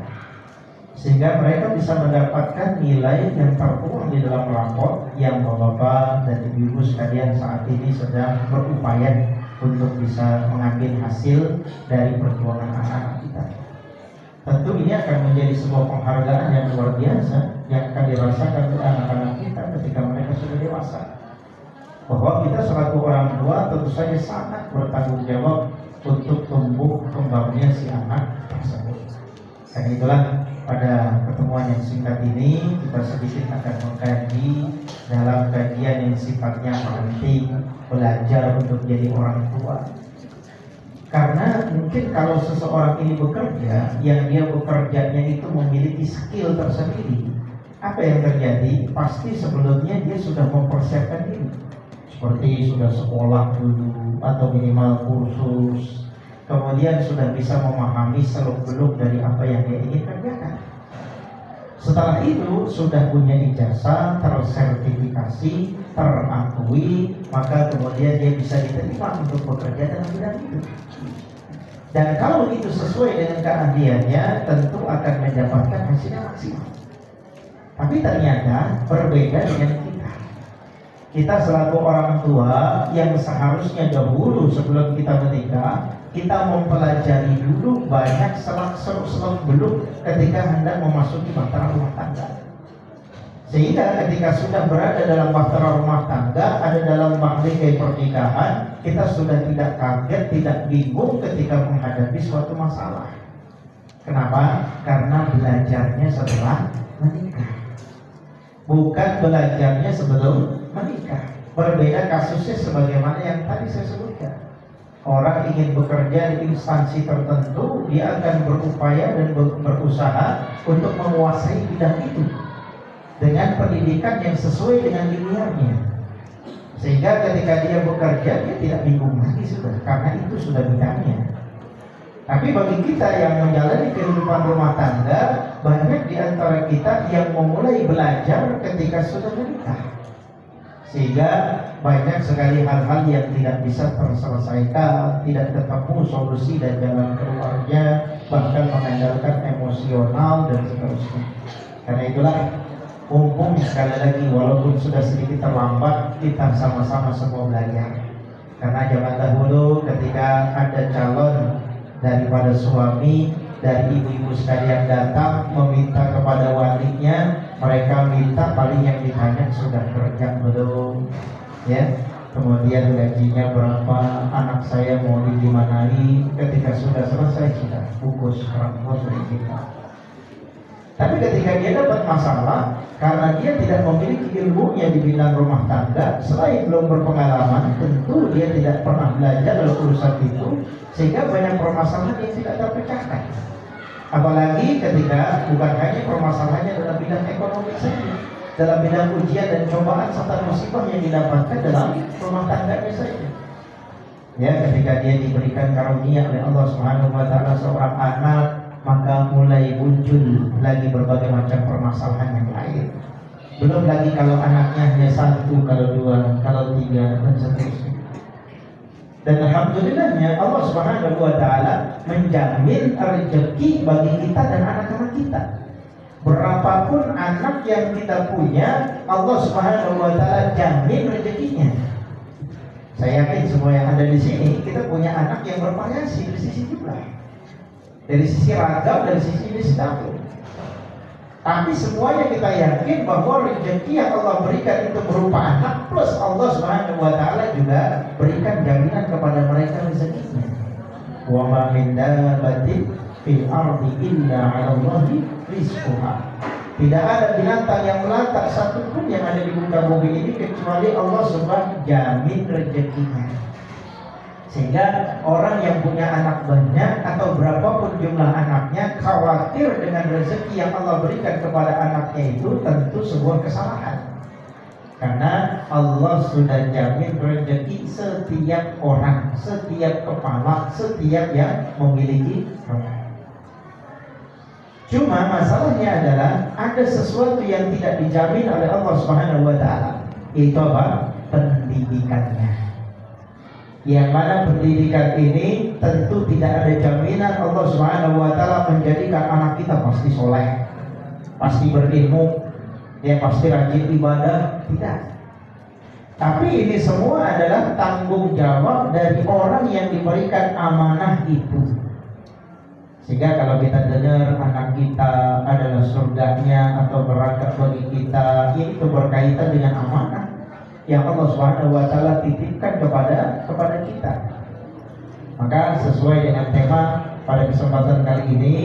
sehingga mereka bisa mendapatkan nilai yang tertuang di dalam rapor yang bapak dan ibu sekalian saat ini sedang berupaya untuk bisa mengambil hasil dari perjuangan anak-anak kita. Tentu ini akan menjadi sebuah penghargaan yang luar biasa yang akan dirasakan oleh anak-anak kita ketika mereka sudah dewasa, bahwa kita selaku orang tua tentu saja sangat bertanggung jawab untuk tumbuh kembangnya si anak tersebut. Dan itulah pada pertemuan yang singkat ini kita sedikit akan mengkaji dalam kajian yang sifatnya penting, belajar untuk jadi orang tua. Karena mungkin kalau seseorang ini bekerja, yang dia bekerjanya itu memiliki skill tersendiri, apa yang terjadi? Pasti sebelumnya dia sudah mempersiapkan diri, seperti sudah sekolah dulu atau minimal kursus, kemudian sudah bisa memahami seluk-beluk dari apa yang dia ingin kerjakan. Setelah itu sudah punya ijazah, tersertifikasi, terakui, maka kemudian dia bisa diterima untuk bekerja dalam bidang itu. Dan kalau itu sesuai dengan keahliannya, tentu akan mendapatkan hasilnya maksimal. Tapi ternyata berbeda dengan kita. Kita selaku orang tua yang seharusnya dahulu sebelum kita menikah, kita mempelajari dulu banyak seluk-beluk ketika hendak memasuki bahtera rumah tangga. Sehingga ketika sudah berada dalam bahtera rumah tangga, ada dalam bangkai pernikahan, kita sudah tidak kaget, tidak bingung ketika menghadapi suatu masalah. Kenapa? Karena belajarnya setelah menikah, bukan belajarnya sebelum menikah. Berbeda kasusnya sebagaimana yang tadi saya sebutkan. Orang ingin bekerja di instansi tertentu, dia akan berupaya dan berusaha untuk menguasai bidang itu dengan pendidikan yang sesuai dengan linearnya, sehingga ketika dia bekerja dia tidak bingung lagi sudah, karena itu sudah bidangnya. Tapi bagi kita yang menjalani kehidupan rumah tangga, banyak di antara kita yang memulai belajar ketika sudah menikah, sehingga banyak sekali hal-hal yang tidak bisa terselesaikan, tidak ketemu solusi dan jalan keluarnya, bahkan mengandalkan emosional dan seterusnya. Karena itulah mumpung sekali lagi walaupun sudah sedikit terlambat, kita sama-sama semua belajar. Karena zaman dahulu ketika ada calon daripada suami, dari ibu-ibu sekalian datang meminta kepada walinya, mereka minta paling yang ditanya sudah kerja belum, ya, kemudian gajinya berapa, anak saya mau dimanai. Ketika sudah selesai sudah bungkus rambut dari kita. Tapi ketika dia dapat masalah, karena dia tidak memiliki ilmunya di bidang rumah tangga, selain belum berpengalaman, tentu dia tidak pernah belajar dalam urusan itu, sehingga banyak permasalahan yang tidak terpecahkan. Apalagi ketika bukan hanya permasalahannya dalam bidang ekonomi saja, dalam bidang ujian dan cobaan serta musibah yang didapatkan dalam rumah tangganya saja. Ya, ketika dia diberikan karunia oleh Allah Subhanahu wa taala seorang anak, maka mulai muncul lagi berbagai macam permasalahan yang lain. Belum lagi kalau anaknya hanya satu, kalau dua, kalau tiga, dan seterusnya. Dan alhamdulillahnya Allah Subhanahu wa taala menjamin rezeki bagi kita dan anak-anak kita. Berapapun anak yang kita punya, Allah Subhanahu wa taala jamin rezekinya. Saya yakin semua yang ada di sini kita punya anak yang bervariasi dari sisi jumlah, dari sisi ragam, dari sisi jenis status. Tapi semuanya kita yakin bahwa rezeki yang Allah berikan itu berupa anak, plus Allah Subhanahu wa taala juga berikan jaminan kepada mereka rezekinya. Wa ma min dabbatin fil ardi illa 'ala Allahi rizquha. Tidak ada binatang yang melata satupun yang ada di muka bumi ini kecuali Allah Subhanahu jamin rezekinya. Sehingga orang yang punya anak banyak atau berapapun jumlah anaknya, khawatir dengan rezeki yang Allah berikan kepada anaknya itu tentu sebuah kesalahan. Karena Allah sudah jamin rezeki setiap orang, setiap kepala, setiap yang memiliki roh. Cuma masalahnya adalah ada sesuatu yang tidak dijamin oleh Allah Subhanahu wa taala. Itu apa? pendidikannya. Yang mana pendidikan ini tentu tidak ada jaminan Allah Subhanahu wa taala menjadikan anak kita pasti soleh, pasti berilmu, ya pasti rajin ibadah, tidak. Tapi ini semua adalah tanggung jawab dari orang yang diberikan amanah itu. Sehingga kalau kita dengar anak kita adalah surganya atau berangkat bagi kita, ini itu berkaitan dengan amanah yang Allah Subhanahu wa taala titipkan kepada kita. Maka sesuai dengan tema pada kesempatan kali ini,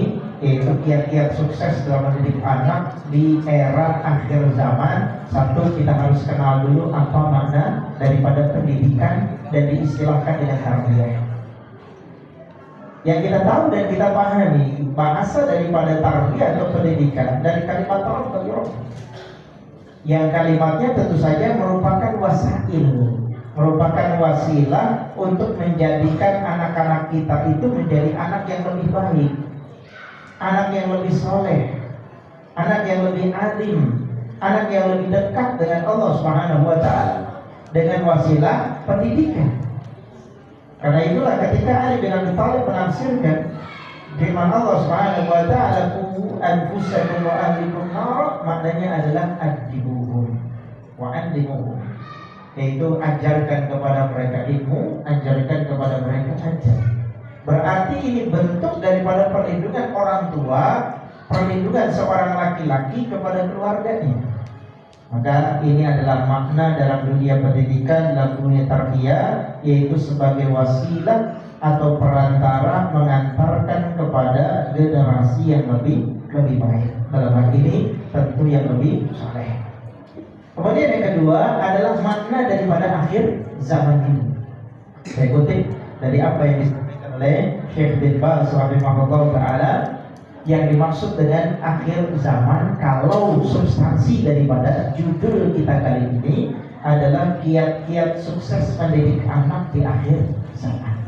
yaitu kiat-kiat sukses dalam mendidik anak di era akhir zaman. Satu, kita harus kenal dulu apa makna daripada pendidikan dan diistilahkan dengan tarbiyah. Yang kita tahu dan kita pahami bahasa daripada tarbiyah atau pendidikan dari kalimat tarbiyah, yang kalimatnya tentu saja merupakan wasail, merupakan wasilah untuk menjadikan anak-anak kita itu menjadi anak yang lebih baik, anak yang lebih soleh, anak yang lebih alim, anak yang lebih dekat dengan Allah Subhanahu wa taala dengan wasilah pendidikan. Karena itulah ketika Ali bin Abi Thalib menafsirkan firman Allah Subhanahu wa taala qu anfusakum wa ahlikum nar, maknanya adalah adibuhum wa andimuhum, yaitu ajarkan kepada mereka ilmu, ajarkan kepada mereka ajar. Berarti ini bentuk daripada perlindungan orang tua, perlindungan seorang laki-laki kepada keluarganya. Maka ini adalah makna dalam dunia pendidikan, dalam dunia tarbiyah, yaitu sebagai wasilah atau perantara mengantarkan kepada generasi yang lebih baik. Dalam hal ini tentu yang lebih saleh. Kemudian yang kedua adalah makna daripada akhir zaman ini. Saya kutip dari apa yang disampaikan oleh Syekh bin Baz rahimahullah taala. Yang dimaksud dengan akhir zaman, kalau substansi daripada judul kita kali ini adalah kiat-kiat sukses mendidik anak di akhir zaman.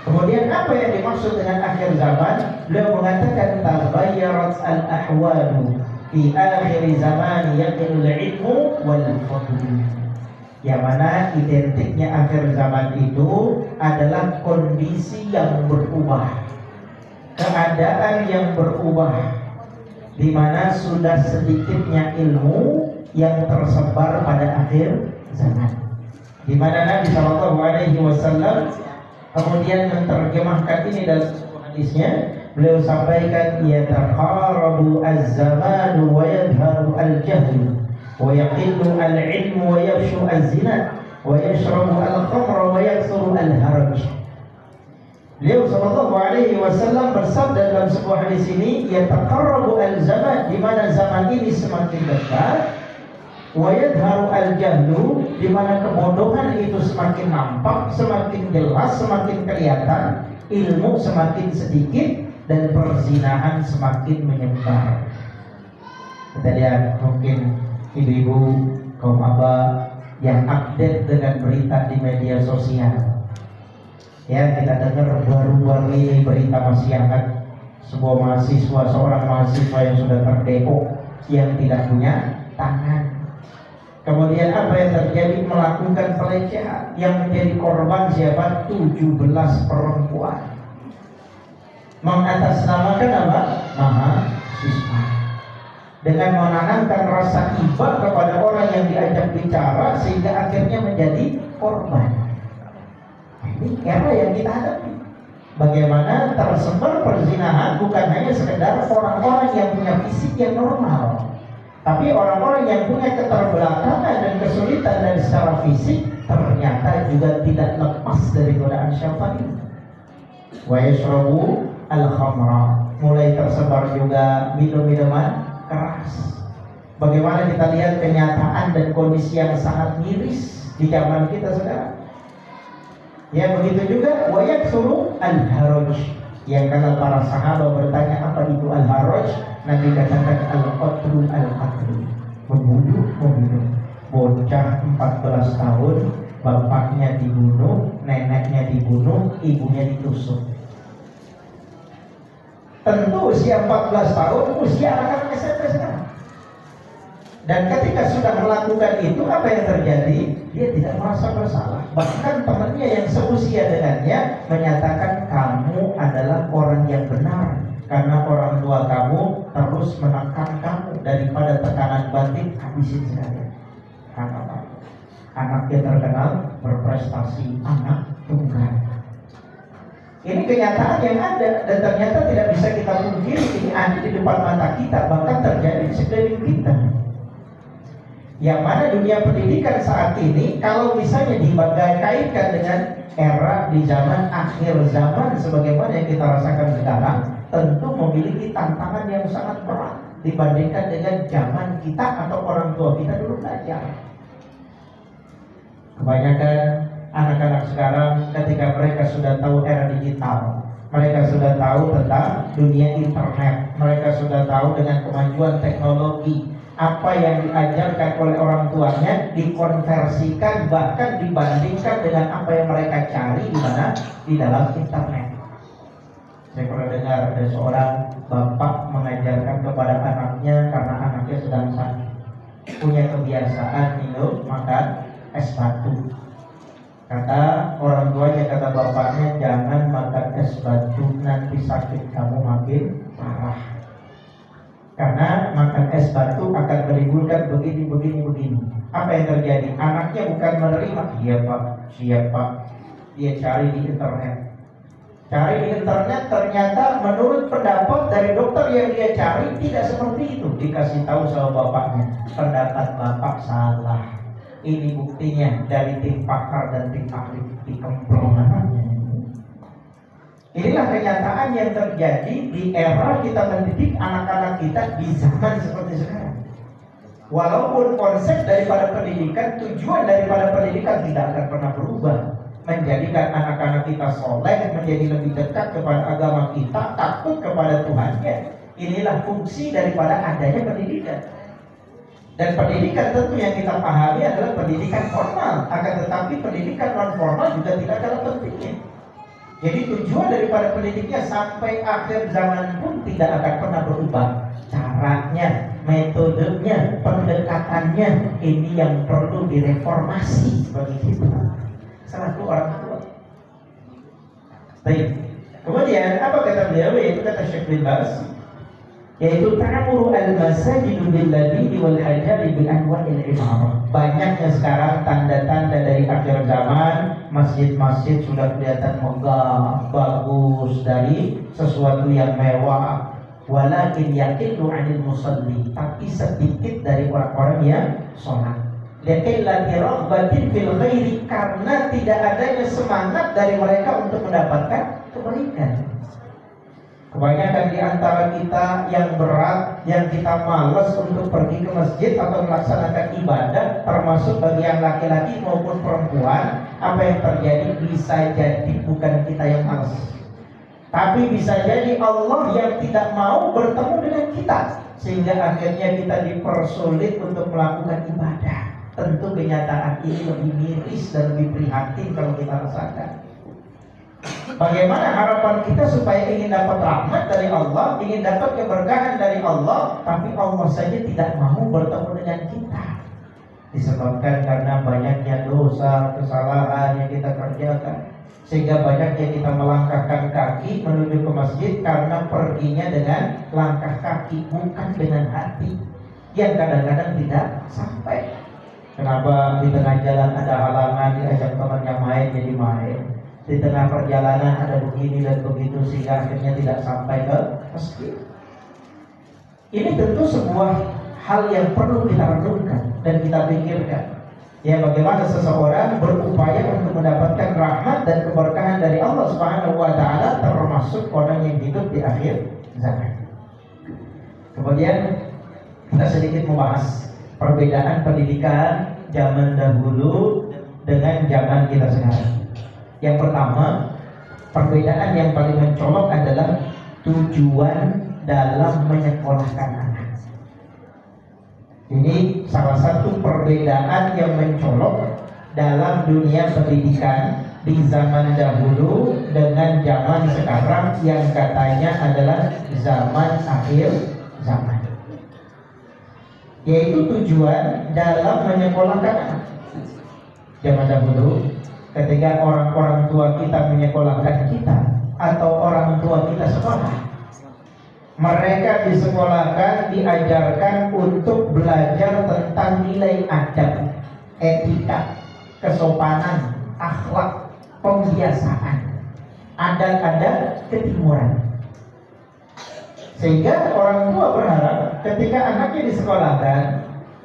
Kemudian apa yang dimaksud dengan akhir zaman? Beliau mengatakan taghayyarat al-ahwalu fi akhir zaman yaqilul ilmu wal fadl. Yang mana identiknya akhir zaman itu adalah kondisi yang berubah, keadaan yang berubah, di mana sudah sedikitnya ilmu yang tersebar pada akhir zaman. Di mana Nabi Shallallahu Alaihi Wasallam kemudian menerjemahkan ini dalam sebuah hadisnya. Beliau sampaikan, yataqarabu az-zamanu wa yadharu al-jahlu wa yaqillu al-ilmu wa yafshu az-zina wa yashrabu al-khamra wa yakthuru al-haraj. Beliau sallallahu alaihi wasallam bersabda dalam sebuah hadis ini, yataqarrabu al-zaman, di mana zaman ini semakin dekat, wa yadharu al-jahlu, di mana kebodohan itu semakin nampak, semakin jelas, semakin kelihatan, ilmu semakin sedikit, dan perzinahan semakin menyebar. Kita lihat mungkin ibu-ibu, kaum abah yang update dengan berita di media sosial. Ya, kita dengar baru-baru ini berita masih hangat, seorang mahasiswa yang sudah terdepok, yang tidak punya tangan. Kemudian apa yang terjadi? Melakukan pelecehan, yang menjadi korban siapa? 17 perempuan. Mengatasnamakan apa? Mahasiswa. Dengan menanamkan rasa iba kepada orang yang diajak bicara, sehingga akhirnya menjadi korban. Ini era yang kita hadapi. Bagaimana tersebar perzinahan bukan hanya sekedar orang-orang yang punya fisik yang normal, tapi orang-orang yang punya keterbelakangan dan kesulitan dari secara fisik ternyata juga tidak lepas dari godaan syaitan ini. Wa yashrabu al-khamra, mulai tersebar juga minum-minuman keras. Bagaimana kita lihat kenyataan dan kondisi yang sangat miris di zaman kita sekarang. Ya, begitu juga wa yakthuru al-haraj, yang kala para sahabat bertanya apa itu al-haraj, Nabi katakan al-qatlu, membunuh. Bocah 14 tahun, bapaknya dibunuh, neneknya dibunuh, ibunya ditusuk. Tentu usia 14 tahun usia anak-anak SMP sekarang. Dan ketika sudah melakukan itu, apa yang terjadi? Dia tidak merasa bersalah. Bahkan temannya yang seusia dengannya menyatakan, kamu adalah orang yang benar, karena orang tua kamu terus menekan kamu. Daripada tekanan batin, habisin sekalian. Karena apa? Anaknya terkenal berprestasi, anak tunggal. Ini kenyataan yang ada, dan ternyata tidak bisa kita pungkiri. Ini ada di depan mata kita, bahkan terjadi di sekeliling kita. Yang mana dunia pendidikan saat ini, kalau misalnya dikaitkan dengan era di zaman akhir zaman sebagaimana yang kita rasakan sekarang, tentu memiliki tantangan yang sangat berat dibandingkan dengan zaman kita atau orang tua kita dulu belajar. Kebanyakan anak-anak sekarang ketika mereka sudah tahu era digital, mereka sudah tahu tentang dunia internet, mereka sudah tahu dengan kemajuan teknologi, apa yang diajarkan oleh orang tuanya dikonversikan, bahkan dibandingkan dengan apa yang mereka cari di mana? Di dalam internet. Saya pernah dengar ada seorang bapak mengajarkan kepada anaknya karena anaknya sedang sakit, punya kebiasaan minum makan es batu. Kata orang tuanya, kata bapaknya, jangan makan es batu, nanti sakit kamu makin parah. Karena makan es batu akan menimbulkan begini. Apa yang terjadi? Anaknya bukan menerima. Iya pak, siap pak. Dia cari di internet. Cari di internet, ternyata menurut pendapat dari dokter yang dia cari tidak seperti itu. Dikasih tahu sama bapaknya, pendapat bapak salah. Ini buktinya dari tim pakar dan tim ahli dikemplong anaknya. Inilah kenyataan yang terjadi di era kita mendidik anak-anak kita di zaman seperti sekarang. Walaupun konsep daripada pendidikan, tujuan daripada pendidikan tidak akan pernah berubah, menjadikan anak-anak kita soleh, menjadi lebih dekat kepada agama kita, takut kepada Tuhannya. Inilah fungsi daripada adanya pendidikan. Dan pendidikan tentu yang kita pahami adalah pendidikan formal, akan tetapi pendidikan non formal juga tidak kalah pentingnya. Jadi tujuan daripada pendidiknya sampai akhir zaman pun tidak akan pernah berubah. Caranya, metodenya, pendekatannya, ini yang perlu direformasi bagi kita selaku orang tua. Baik. Kemudian apa kata beliau? Yaitu kata Syekh bin Baz, yaitu ta'muru al-masajidu bil-ladini wal-hajari bil-anwa'il imarah. Banyaknya sekarang tanda-tanda dari akhir zaman, masjid-masjid sudah kelihatan megah, bagus, dari sesuatu yang mewah. Walakin yaqilu 'anil musalli, tapi sedikit dari orang-orang yang sholat. Liqillati raghbatin fil khairi, karena tidak adanya semangat dari mereka untuk mendapatkan kebaikan. Kebanyakan di antara kita yang berat, yang kita malas untuk pergi ke masjid atau melaksanakan ibadah, termasuk bagi yang laki-laki maupun perempuan, apa yang terjadi? Bisa jadi bukan kita yang malas, tapi bisa jadi Allah yang tidak mau bertemu dengan kita, sehingga akhirnya kita dipersulit untuk melakukan ibadah. Tentu kenyataan ini lebih miris dan lebih prihatin kalau kita rasakan. Bagaimana harapan kita supaya ingin dapat rahmat dari Allah, ingin dapat keberkahan dari Allah, tapi Allah saja tidak mau bertemu dengan kita. Disebabkan karena banyaknya dosa, kesalahan yang kita kerjakan, sehingga banyaknya kita melangkahkan kaki menuju ke masjid karena perginya dengan langkah kaki, bukan dengan hati, yang kadang-kadang tidak sampai. Kenapa di tengah jalan ada halangan, diajak temannya main jadi main, di tengah perjalanan ada begini dan begitu, sehingga akhirnya tidak sampai ke masjid. Ini tentu sebuah hal yang perlu kita renungkan dan kita pikirkan. Ya, bagaimana seseorang berupaya untuk mendapatkan rahmat dan keberkahan dari Allah Subhanahu wa taala, termasuk orang yang hidup di akhir zaman. Kemudian kita sedikit membahas perbedaan pendidikan zaman dahulu dengan zaman kita sekarang. Yang pertama, perbedaan yang paling mencolok adalah tujuan dalam menyekolahkan anak. Ini salah satu perbedaan yang mencolok dalam dunia pendidikan di zaman dahulu dengan zaman sekarang yang katanya adalah zaman akhir zaman. yaitu tujuan dalam menyekolahkan anak. Zaman dahulu ketika orang-orang tua kita menyekolahkan kita atau orang tua kita sekolah, mereka disekolahkan, diajarkan untuk belajar tentang nilai adab, etika, kesopanan, akhlak, pembiasaan, adat-adat ketimuran. Sehingga orang tua berharap ketika anaknya disekolahkan,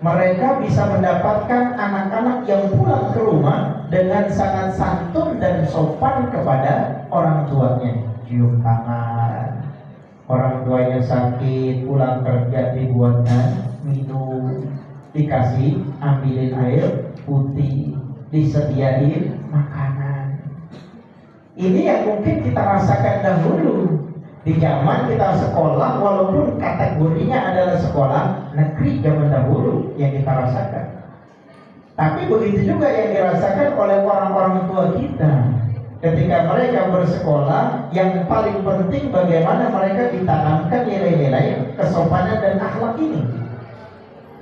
mereka bisa mendapatkan anak-anak yang pulang ke rumah dengan sangat santun dan sopan kepada orang tuanya. Cium tangan, orang tuanya sakit, pulang kerja dibuatkan minum, dikasih ambilin air putih, disediain makanan. Ini yang mungkin kita rasakan dahulu di zaman kita sekolah, walaupun kategorinya adalah sekolah negeri zaman dahulu yang kita rasakan. Tapi begitu juga yang dirasakan oleh orang-orang tua kita ketika mereka bersekolah. Yang paling penting bagaimana mereka ditanamkan nilai-nilai kesopanan dan akhlak ini.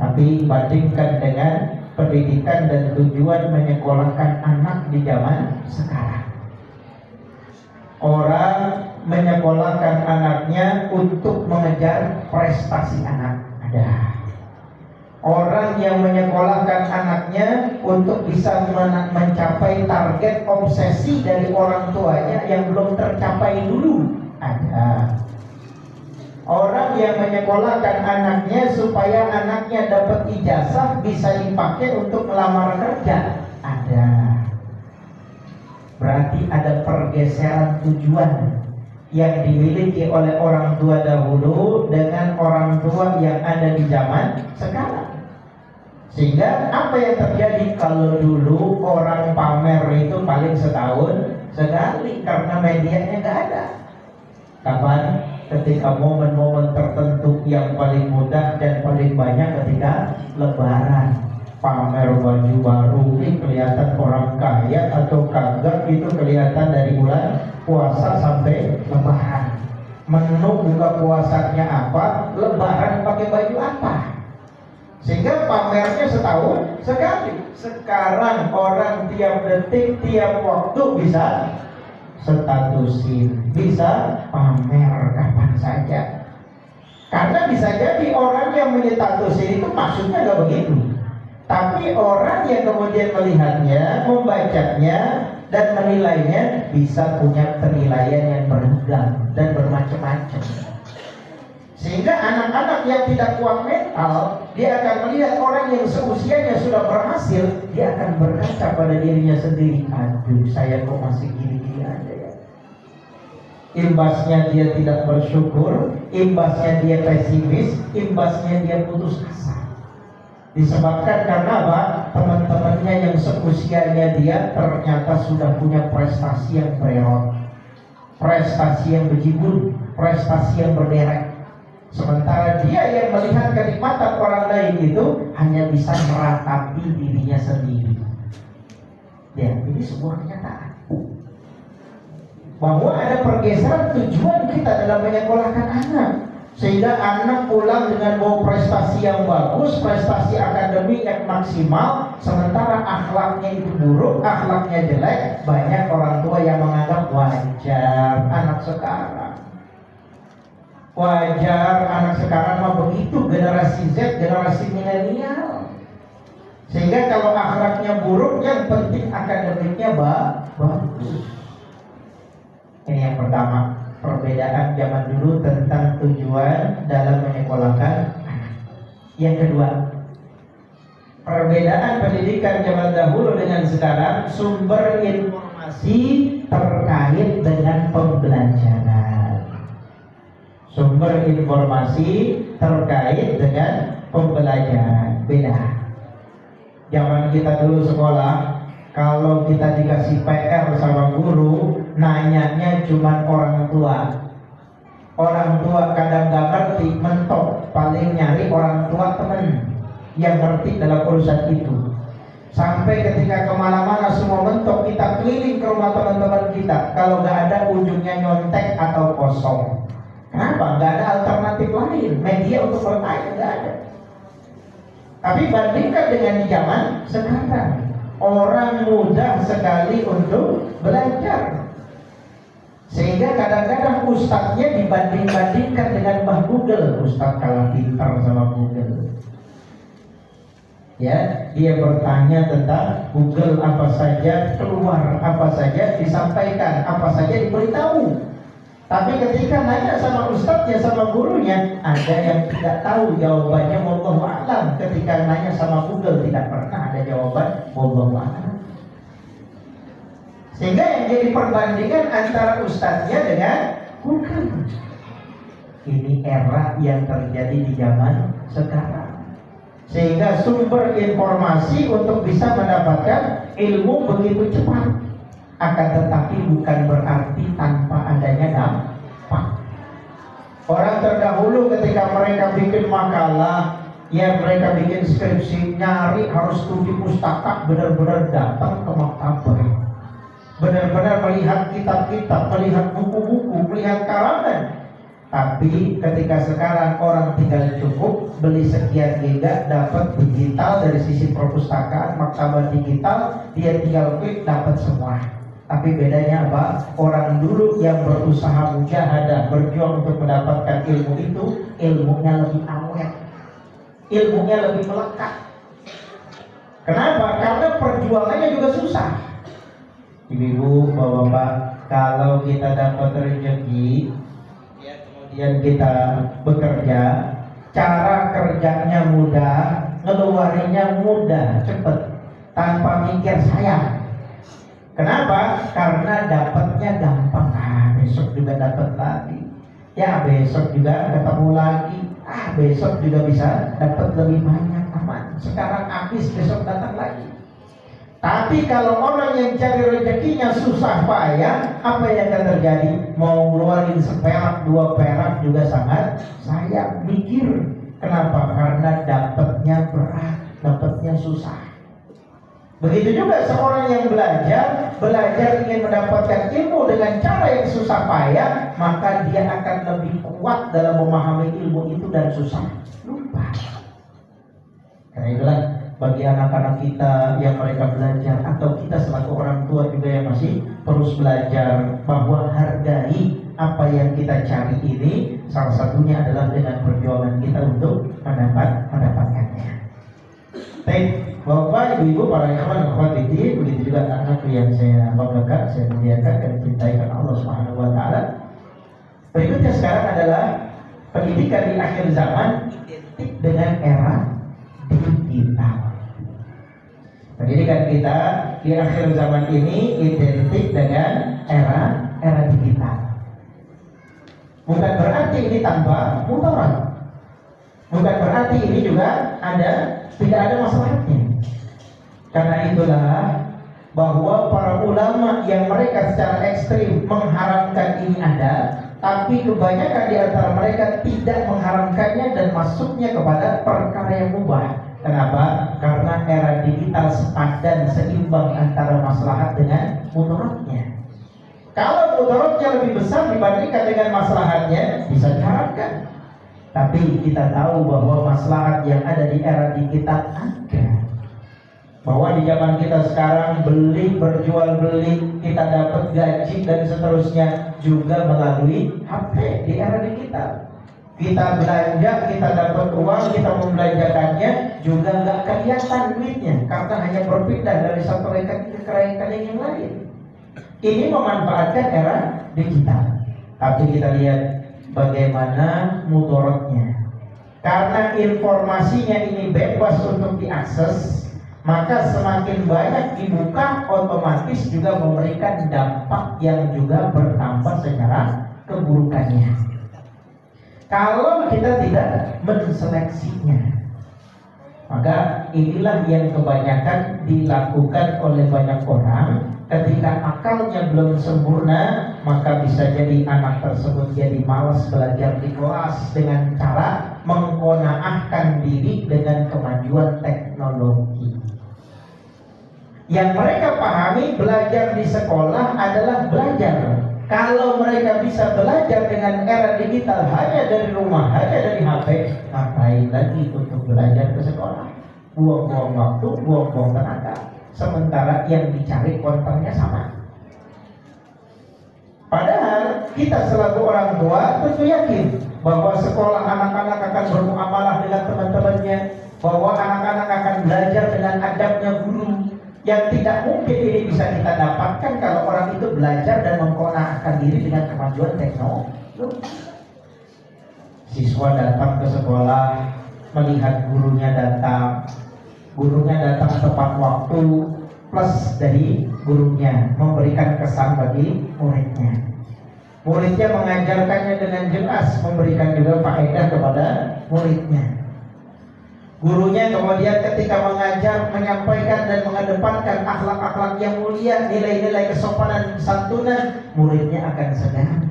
Tapi bandingkan dengan pendidikan dan tujuan menyekolahkan anak di zaman sekarang. Orang menyekolahkan anaknya untuk mengejar prestasi anak, ada. Orang yang menyekolahkan anaknya untuk bisa mencapai target obsesi dari orang tuanya yang belum tercapai dulu, ada. Orang yang menyekolahkan anaknya supaya anaknya dapat ijazah bisa dipakai untuk melamar kerja, ada. Berarti ada pergeseran tujuan yang dimiliki oleh orang tua dahulu dengan orang tua yang ada di zaman sekarang. Sehingga apa yang terjadi kalau dulu orang pamer itu paling setahun sekali karena medianya nggak ada. Kapan? Ketika momen-momen tertentu yang paling mudah dan paling banyak ketika Lebaran. Pamer baju baru ini kelihatan orang kaya atau kagak itu kelihatan dari bulan puasa sampai Lebaran. Menu buka puasanya apa, Lebaran pakai baju apa. Sehingga pamernya setahun sekali. Sekarang orang tiap detik, tiap waktu bisa statusin, bisa pamer kapan saja. Karena bisa jadi orang yang menyetatusin itu maksudnya gak begitu. Tapi orang yang kemudian melihatnya, membacanya, dan menilainya bisa punya penilaian yang beragam dan bermacam-macam. Sehingga anak-anak yang tidak kuat mental, dia akan melihat orang yang seusianya sudah berhasil, dia akan berkaca pada dirinya sendiri. Aduh, saya kok masih gini-gini aja ya. Imbasnya dia tidak bersyukur, imbasnya dia pesimis, imbasnya dia putus asa. Disebabkan karena apa? Teman-temannya yang seusianya dia ternyata sudah punya prestasi yang bereot, prestasi yang bejibun, prestasi yang berderet. Sementara dia yang melihat kenikmatan orang lain itu hanya bisa meratapi dirinya sendiri. Ya, ini sebuah kenyataan bahwa ada pergeseran tujuan kita dalam menyekolahkan anak. Sehingga anak pulang dengan bawa prestasi yang bagus, prestasi akademik yang maksimal, sementara akhlaknya itu buruk, akhlaknya jelek. Banyak orang tua yang menganggap wajar anak sekarang. Wajar anak sekarang mah begitu, generasi Z, generasi milenial. Sehingga kalau akhlaknya buruk, yang penting akademiknya bagus. Ini yang pertama. Perbedaan zaman dulu tentang tujuan dalam menyekolahkan anak. Yang kedua, perbedaan pendidikan zaman dahulu dengan sekarang, sumber informasi terkait dengan pembelajaran. Sumber informasi terkait dengan pembelajaran beda. Zaman kita dulu sekolah, kalau kita dikasih PR sama guru, nanyanya cuma orang tua. Orang tua kadang gak ngerti, mentok. Paling nyari orang tua temen yang ngerti dalam urusan itu. Sampai ketika kemana-mana semua mentok, kita keliling ke rumah teman-teman kita. Kalau gak ada ujungnya nyontek atau kosong. Kenapa? Gak ada alternatif lain. Media untuk bertanya gak ada. Tapi bandingkan dengan di zaman sekarang, orang mudah sekali untuk belajar. Sehingga kadang-kadang ustadznya dibanding-bandingkan dengan Mbah Google. Ustadz kalah pintar sama Google. Ya, dia bertanya tentang Google apa saja, keluar apa saja, disampaikan apa saja, diberitahu. Tapi ketika nanya sama ustadznya, sama gurunya, ada yang tidak tahu jawabannya, wallahu a'lam. Ketika nanya sama Google, tidak pernah ada jawaban, wallahu a'lam. Sehingga yang jadi perbandingan antara ustadznya dengan Google. Ini era yang terjadi di zaman sekarang. Sehingga sumber informasi untuk bisa mendapatkan ilmu begitu cepat. Akan tetapi bukan berarti tanpa adanya dampak. Orang terdahulu ketika mereka bikin makalah, ya mereka bikin skripsi, nyari harus studi pustaka, benar-benar datang ke maktabah, benar-benar melihat kitab-kitab, melihat buku-buku, melihat karangan. Tapi ketika sekarang orang tinggal cukup beli sekian giga, dapat digital dari sisi perpustakaan, maktabah digital, dia tinggal klik dapat semua. Tapi bedanya apa? Orang dulu yang berusaha mujahadah, berjuang untuk mendapatkan ilmu itu, ilmunya lebih awet, ilmunya lebih melekat. Kenapa? Karena perjuangannya juga susah. Ibu-ibu, bapak-bapak, kalau kita dapat rezeki, kemudian kita bekerja, cara kerjanya mudah, ngeluarinnya mudah, cepet, tanpa mikir sayang. Kenapa? Karena dapatnya gampang. Besok juga dapat lagi. Ya besok juga ketemu lagi. Besok juga bisa dapat lebih banyak, aman. Sekarang habis, besok datang lagi. Tapi kalau orang yang cari rezekinya susah payah, apa yang akan terjadi? Mau ngeluarin seperak, 2 perak juga sangat sayang. Mikir. Kenapa? Karena dapatnya berat, dapatnya susah. Begitu juga seorang yang belajar ingin mendapatkan ilmu dengan cara yang susah payah, maka dia akan lebih kuat dalam memahami ilmu itu dan susah lupa. Karena itulah bagi anak-anak kita yang mereka belajar, atau kita selaku orang tua juga yang masih terus belajar, bahwa hargai apa yang kita cari ini, salah satunya adalah dengan perjuangan kita untuk mendapatkannya. Baik, Bapak, Ibu-ibu, para ikhwan, akhwat fiddin, begitu juga anak-anak yang saya banggakan, saya muliakan dan cintai karena Allah Subhanahu wa taala. Berikutnya sekarang adalah pendidikan di akhir zaman identik dengan era digital. Pendidikan kita di akhir zaman ini identik dengan era digital. Bukan berarti ini tanpa mudarat. Bukan berarti ini juga tidak ada masalahnya. Karena itulah bahwa para ulama yang mereka secara ekstrim mengharamkan ini ada, tapi kebanyakan di antara mereka tidak mengharamkannya dan masuknya kepada perkara yang mubah. Kenapa? Karena era digital sepadan, seimbang antara maslahat dengan mudaratnya. Kalau mudaratnya lebih besar dibandingkan dengan maslahatnya, bisa diharapkan. Tapi kita tahu bahwa maslahat yang ada di era digital ada. Bahwa di zaman kita sekarang beli, berjual beli, kita dapat gaji dan seterusnya juga melalui HP di era digital. Kita belanja, kita dapat uang, kita membelanjakannya juga nggak kelihatan duitnya karena hanya berpindah dari satu rekening ke rekening yang lain. Ini memanfaatkan era digital. Tapi kita lihat bagaimana mudaratnya. Karena informasinya ini bebas untuk diakses, maka semakin banyak dibuka, otomatis juga memberikan dampak yang juga bertambah secara keburukannya. Kalau kita tidak menseleksinya, maka inilah yang kebanyakan dilakukan oleh banyak orang. Ketika akalnya belum sempurna, maka bisa jadi anak tersebut jadi malas belajar di kelas dengan cara mengqanaahkan diri dengan kemajuan teknologi. Yang mereka pahami belajar di sekolah adalah belajar. Kalau mereka bisa belajar dengan era digital hanya dari rumah, hanya dari HP, ngapain lagi untuk belajar ke sekolah? buang-buang waktu, buang-buang tenaga. Sementara yang dicari kontennya sama. Padahal kita selaku orang tua tentu yakin bahwa sekolah anak-anak akan bermuamalah dengan teman-temannya, bahwa anak-anak akan belajar dengan adabnya guru. Yang tidak mungkin ini bisa kita dapatkan kalau orang itu belajar dan mengkonakan diri dengan kemajuan teknologi. Siswa datang ke sekolah, melihat gurunya datang tepat waktu, plus dari gurunya memberikan kesan bagi muridnya. Muridnya mengajarkannya dengan jelas, memberikan juga faedah kepada muridnya. Gurunya kemudian ketika mengajar, menyampaikan dan mengedepankan akhlak-akhlak yang mulia, nilai-nilai kesopanan santunan, muridnya akan sadar.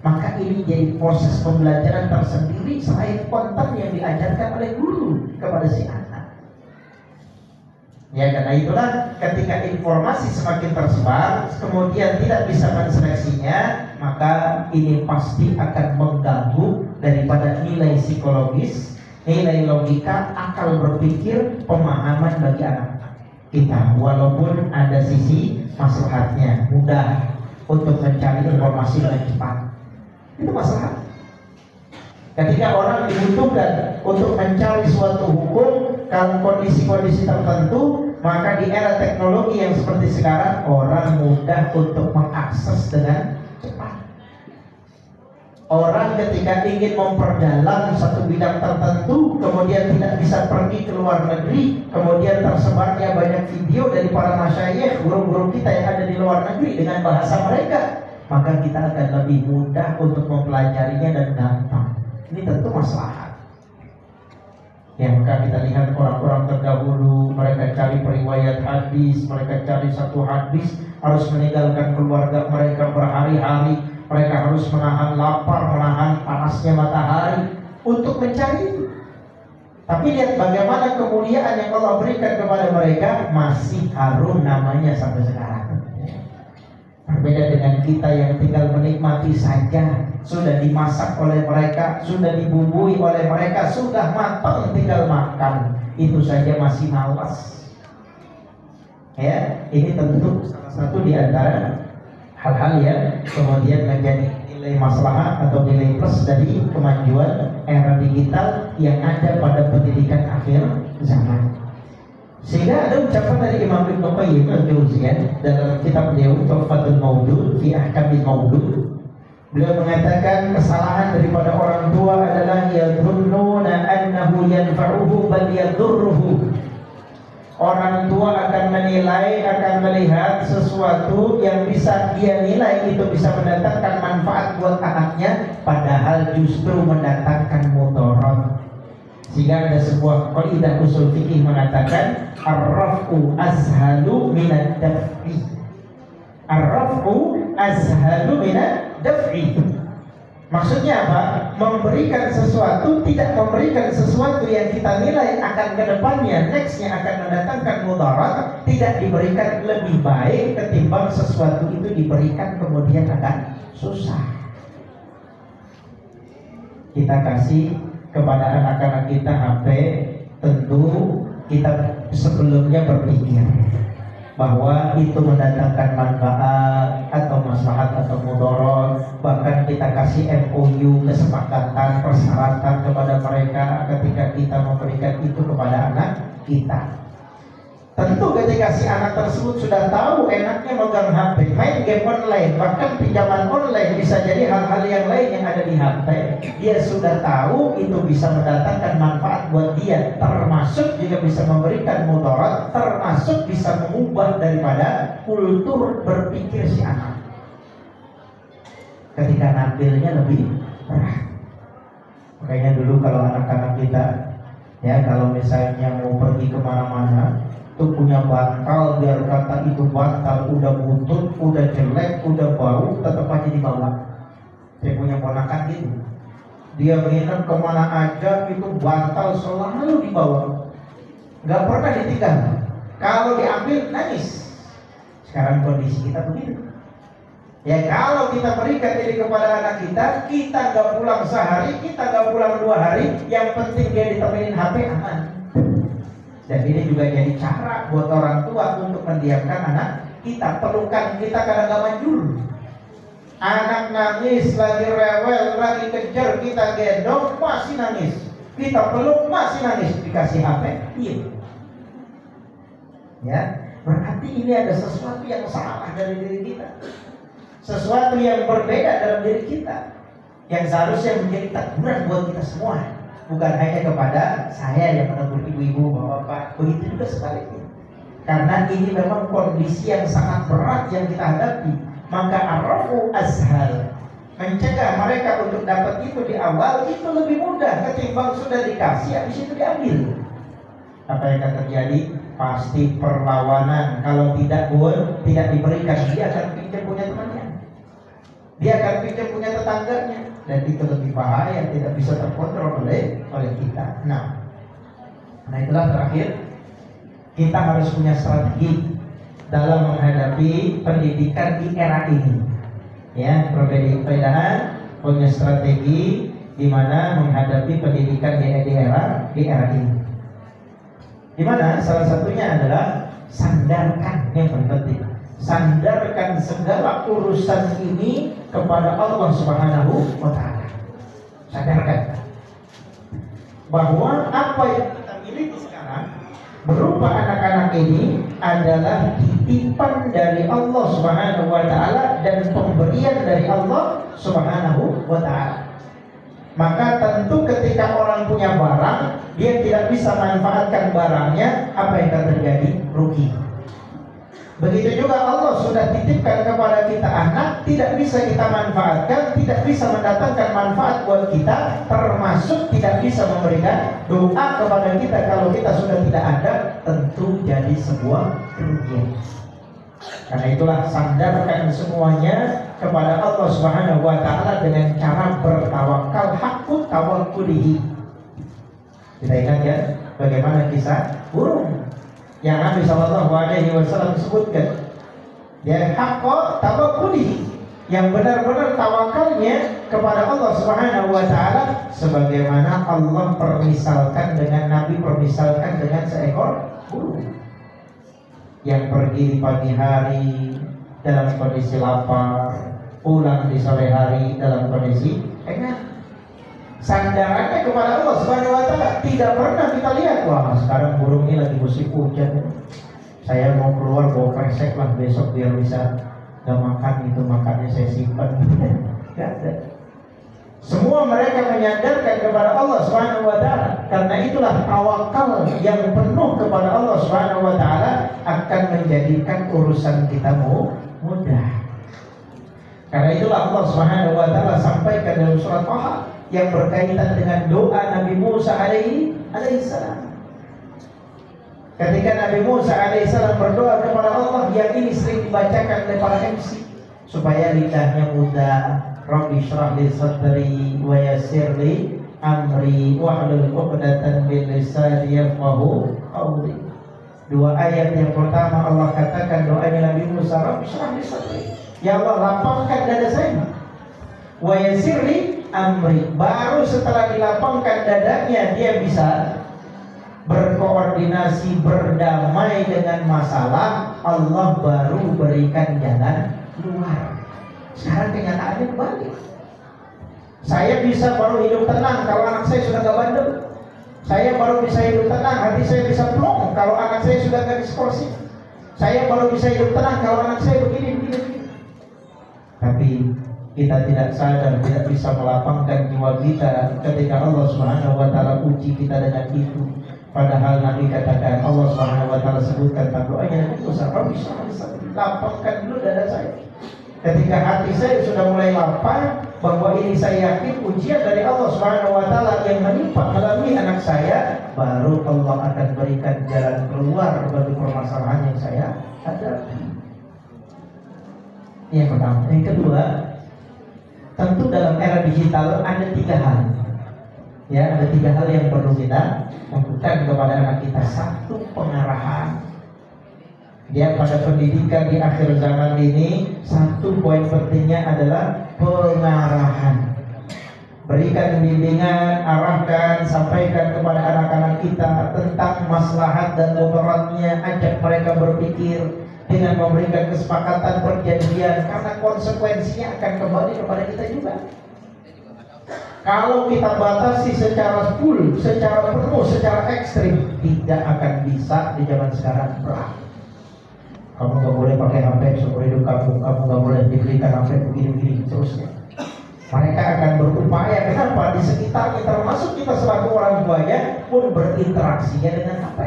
Maka ini jadi proses pembelajaran tersendiri selain konten yang diajarkan oleh guru kepada si anak. Ya, karena itulah ketika informasi semakin tersebar, kemudian tidak bisa menseleksinya, maka ini pasti akan mengganggu daripada nilai psikologis, nilai logika, akal berpikir, pemahaman bagi anak kita. Walaupun ada sisi maslahatnya, mudah untuk mencari informasi dengan cepat, itu masalah. Ketika orang dibutuhkan untuk mencari suatu hukum kalau kondisi-kondisi tertentu, maka di era teknologi yang seperti sekarang, orang mudah untuk mengakses dengan cepat. Orang ketika ingin memperdalam satu bidang tertentu, kemudian tidak bisa pergi ke luar negeri, kemudian tersebarnya banyak video dari para masyayikh, guru-guru kita yang ada di luar negeri dengan bahasa mereka, maka kita akan lebih mudah untuk mempelajarinya dan gampang. Ini tentu maslahat. Ya, maka kita lihat orang-orang terdahulu, mereka cari periwayat hadis, mereka cari satu hadis, harus meninggalkan keluarga mereka berhari-hari, mereka harus menahan lapar, menahan panasnya matahari untuk mencari itu. Tapi lihat bagaimana kemuliaan yang Allah berikan kepada mereka, masih harum namanya sampai sekarang. Berbeda dengan kita yang tinggal menikmati saja, sudah dimasak oleh mereka, sudah dibumbui oleh mereka, sudah matang tinggal makan, itu saja masih malas. Ya, ini tentu salah satu di antara hal-hal yang kemudian menjadi nilai maslahat atau nilai plus dari kemajuan era digital yang ada pada pendidikan akhir zaman. Sehingga ada ucapan dari Imam Ibnu Qayyim al-Jauziyah dalam kitab beliau Tuhfatul Maudud fi Ahkamil Maudud. Beliau mengatakan kesalahan daripada orang tua adalah yadhunnuna annahu yanfa'uhu bal yadhurruhu. Orang tua akan menilai, akan melihat sesuatu yang bisa dia nilai itu bisa mendatangkan manfaat buat anaknya, padahal justru mendatangkan mudarat. Sehingga ada sebuah kaidah usul fikih mengatakan ar-raf'u azhalu minad daf'i. Ar-raf'u azhalu minad daf'i. Maksudnya apa? Memberikan sesuatu, tidak memberikan sesuatu yang kita nilai akan kedepannya, nextnya akan mendatangkan mudarat, tidak diberikan lebih baik ketimbang sesuatu itu diberikan kemudian akan susah. Kita kasih kepada anak-anak kita HP, tentu kita sebelumnya berpikir bahwa itu mendatangkan manfaat atau maslahat atau mudarat. Bahkan kita kasih MOU, kesepakatan, persyaratan kepada mereka ketika kita memberikan itu kepada anak kita. Tentu ketika si anak tersebut sudah tahu enaknya megang HP, main game online, bahkan pinjaman online, bisa jadi hal-hal yang lain yang ada di HP, dia sudah tahu itu bisa mendatangkan manfaat buat dia, termasuk juga bisa memberikan mudarat, termasuk bisa mengubah daripada kultur berpikir si anak. Ketika nampilnya lebih berat. Makanya dulu kalau anak-anak kita, ya kalau misalnya mau pergi kemana-mana, tuh punya bantal, biar kata itu bantal udah butut, udah jelek, udah bau, tetap aja dibawa. Saya punya ponakan gitu, dia menginap kemana aja itu bantal selalu dibawa, nggak pernah ditinggal. Kalau diambil nangis. Sekarang kondisi kita begitu. Ya kalau kita berikan ini kepada anak kita, kita nggak pulang sehari, kita nggak pulang 2 hari, yang penting dia ditemenin HP aman. Dan ini juga jadi cara buat orang tua untuk mendiamkan anak kita. Pelukan kita kadang gak manjur. Anak nangis, lagi rewel, lagi kejar, kita gendong, masih nangis. Kita peluk, masih nangis. Dikasih HP, iya. Ya, berarti ini ada sesuatu yang salah dari diri kita. Sesuatu yang berbeda dalam diri kita, yang seharusnya menjadi teguran buat kita semua. Bukan hanya kepada saya yang menegur ibu-ibu, bapak-bapak, begitu juga sebaliknya. Karena ini memang kondisi yang sangat berat yang kita hadapi. Maka arrafu azhal, mencegah mereka untuk dapat itu di awal itu lebih mudah ketimbang sudah dikasih habis itu diambil. Apa yang akan terjadi? Pasti perlawanan. Kalau tidak tidak diberikan, dia akan pinjam punya temannya, dia akan pinjam punya tetangganya, dan itu lebih bahaya, tidak bisa terkontrol oleh kita. Nah itulah terakhir, kita harus punya strategi dalam menghadapi pendidikan di era ini. Ya, perbedaan punya strategi di mana menghadapi pendidikan di era ini. Di mana salah satunya adalah sandarkan, yang penting. Sandarkan segala urusan ini kepada Allah Subhanahu wa Ta'ala. Sadarkan bahwa apa yang kita miliki sekarang berupa anak-anak ini adalah titipan dari Allah Subhanahu wa Ta'ala dan pemberian dari Allah Subhanahu wa Ta'ala. Maka tentu ketika orang punya barang, dia tidak bisa manfaatkan barangnya, apa yang akan terjadi? Rugi. Begitu juga Allah sudah titipkan kepada kita anak, tidak bisa kita manfaatkan, tidak bisa mendatangkan manfaat buat kita, termasuk tidak bisa memberikan doa kepada kita kalau kita sudah tidak ada, tentu jadi sebuah kerugian. Karena itulah sandarkan semuanya kepada Allah Subhanahu wa Ta'ala dengan cara bertawakal, hakut tawakkulihi. Kita ingat ya bagaimana kisah burung yang Nabi SAW sebutkan. Dia hakut tawakkulihi, yang benar-benar tawakalnya kepada Allah Subhanahu wa Ta'ala, sebagaimana Allah permisalkan dengan Nabi permisalkan dengan seekor burung yang pergi di pagi hari dalam kondisi lapar, pulang di sore hari dalam kondisi enak. Sandarannya kepada Allah Subhanahu wa Ta'ala. Tidak pernah kita lihat, wah sekarang burung ini lagi musim hujan, saya mau keluar bawa kresek lah besok biar bisa gak makan itu, makannya saya simpan. Gak ada. Semua mereka menyandarkan kepada Allah Subhanahu wa Ta'ala. Karena itulah tawakal yang penuh kepada Allah Subhanahu wa Ta'ala akan menjadikan urusan kita mudah. Karena itulah Allah Subhanahu wa Ta'ala sampaikan dalam surat Taha yang berkaitan dengan doa Nabi Musa alaihi salam. Ketika Nabi Musa alaihi salam berdoa kepada Allah, yang ini sering dibacakan oleh para MC supaya lidahnya mudah. Rabbi shrah li sadri wa yassir li amri wahlul 'uqdatam min lisani yafqahu qawli. Dua ayat yang pertama Allah katakan doanya Nabi Musa, Rabbi shrah li sadri, ya Allah lapangkan dada saya. Wa yassir li amri, baru setelah dilapangkan dadanya dia bisa berkoordinasi, berdamai dengan masalah, Allah baru berikan jalan keluar. Sekarang kenyataannya kembali. Saya bisa baru hidup tenang kalau anak saya sudah gak bandel. Saya baru bisa hidup tenang, hati saya bisa plong kalau anak saya sudah gak diskorsi. Saya baru bisa hidup tenang kalau anak saya begini. Tapi kita tidak sadar, tidak bisa melapangkan jiwa kita ketika Allah Subhanahu wa Ta'ala uji kita dengan itu. Padahal Nabi katakan, Allah Subhanahu wa Ta'ala sebutkan doanya Nabi Musa, lapangkan dulu dada saya. Ketika hati saya sudah mulai lapang bahwa ini saya yakin ujian dari Allah Subhanahu wa Ta'ala yang menimpa melalui anak saya, baru Allah akan berikan jalan keluar bagi permasalahan yang saya hadapi. Yang pertama. Yang kedua, tentu dalam era digital ada tiga hal. Ya, ada tiga hal yang perlu kita lakukan kepada anak kita. Satu, pengarahan. Dia pada pendidikan di akhir zaman ini, satu poin pentingnya adalah pengarahan. Berikan bimbingan, arahkan, sampaikan kepada anak-anak kita tentang maslahat dan mudaratnya. Ajak mereka berpikir dengan memberikan kesepakatan perjanjian, karena konsekuensinya akan kembali kepada kita juga. Kalau kita batasi secara full, secara penuh, secara ekstrim, tidak akan bisa di zaman sekarang. Berat. Kamu nggak boleh pakai HP seumur hidup kamu nggak boleh diberikan HP begini-begini terusnya. Mereka akan berupaya, kenapa? Di sekitarnya, termasuk kita selaku orang tuanya pun berinteraksinya dengan HP.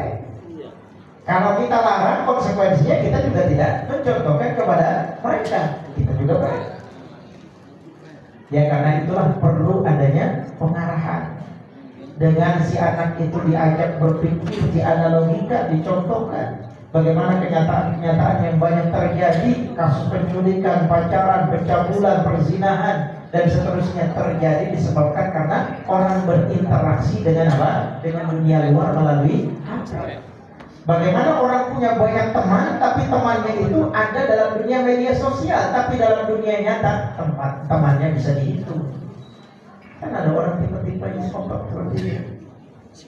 Kalau kita larang, konsekuensinya kita juga tidak mencontohkan kepada mereka. Kita juga baik. Ya, karena itulah perlu adanya pengarahan. Dengan si anak itu diajak berpikir, dianalogika, dicontohkan bagaimana kenyataan-kenyataan yang banyak terjadi, kasus penculikan, pacaran, pencabulan, perzinahan, dan seterusnya terjadi disebabkan karena orang berinteraksi dengan apa? Dengan dunia luar melalui HP. Bagaimana orang punya banyak teman, tapi temannya itu ada dalam dunia media sosial, tapi dalam dunia nyata tempat temannya bisa dihitung. Kan ada orang tipe-tipe yang sobat seperti ini.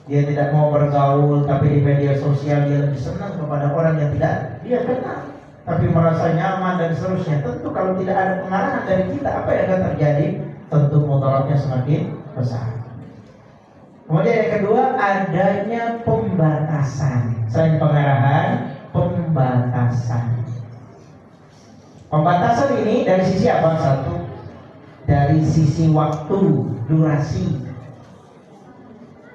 Dia tidak mau bergaul, tapi di media sosial dia lebih senang kepada orang yang tidak dia kenal, tapi merasa nyaman dan seterusnya. Tentu kalau tidak ada pengarahan dari kita, apa yang akan terjadi? Tentu mudaratnya semakin besar. Kemudian yang kedua, adanya pembatasan. Selain pengarahan, pembatasan. Pembatasan ini dari sisi apa? Satu, dari sisi waktu, durasi.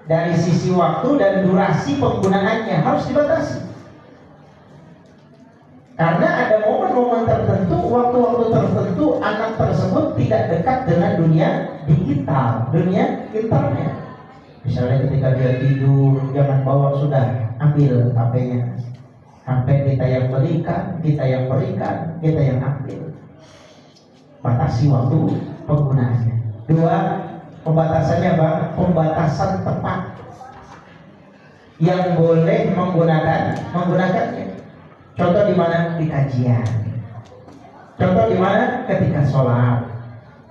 Dari sisi waktu dan durasi penggunaannya harus dibatasi. Karena ada momen-momen tertentu, waktu-waktu tertentu anak tersebut tidak dekat dengan dunia digital, dunia internet. Misalnya ketika dia tidur, jangan bawa, sudah ambil HP-nya. HP kita yang berikan, kita yang berikan, kita yang ambil. Batasi waktu penggunaannya. Dua, pembatasannya Bang, pembatasan tempat yang boleh menggunakannya. Contoh di mana? Di kajian. Contoh di mana? Ketika sholat.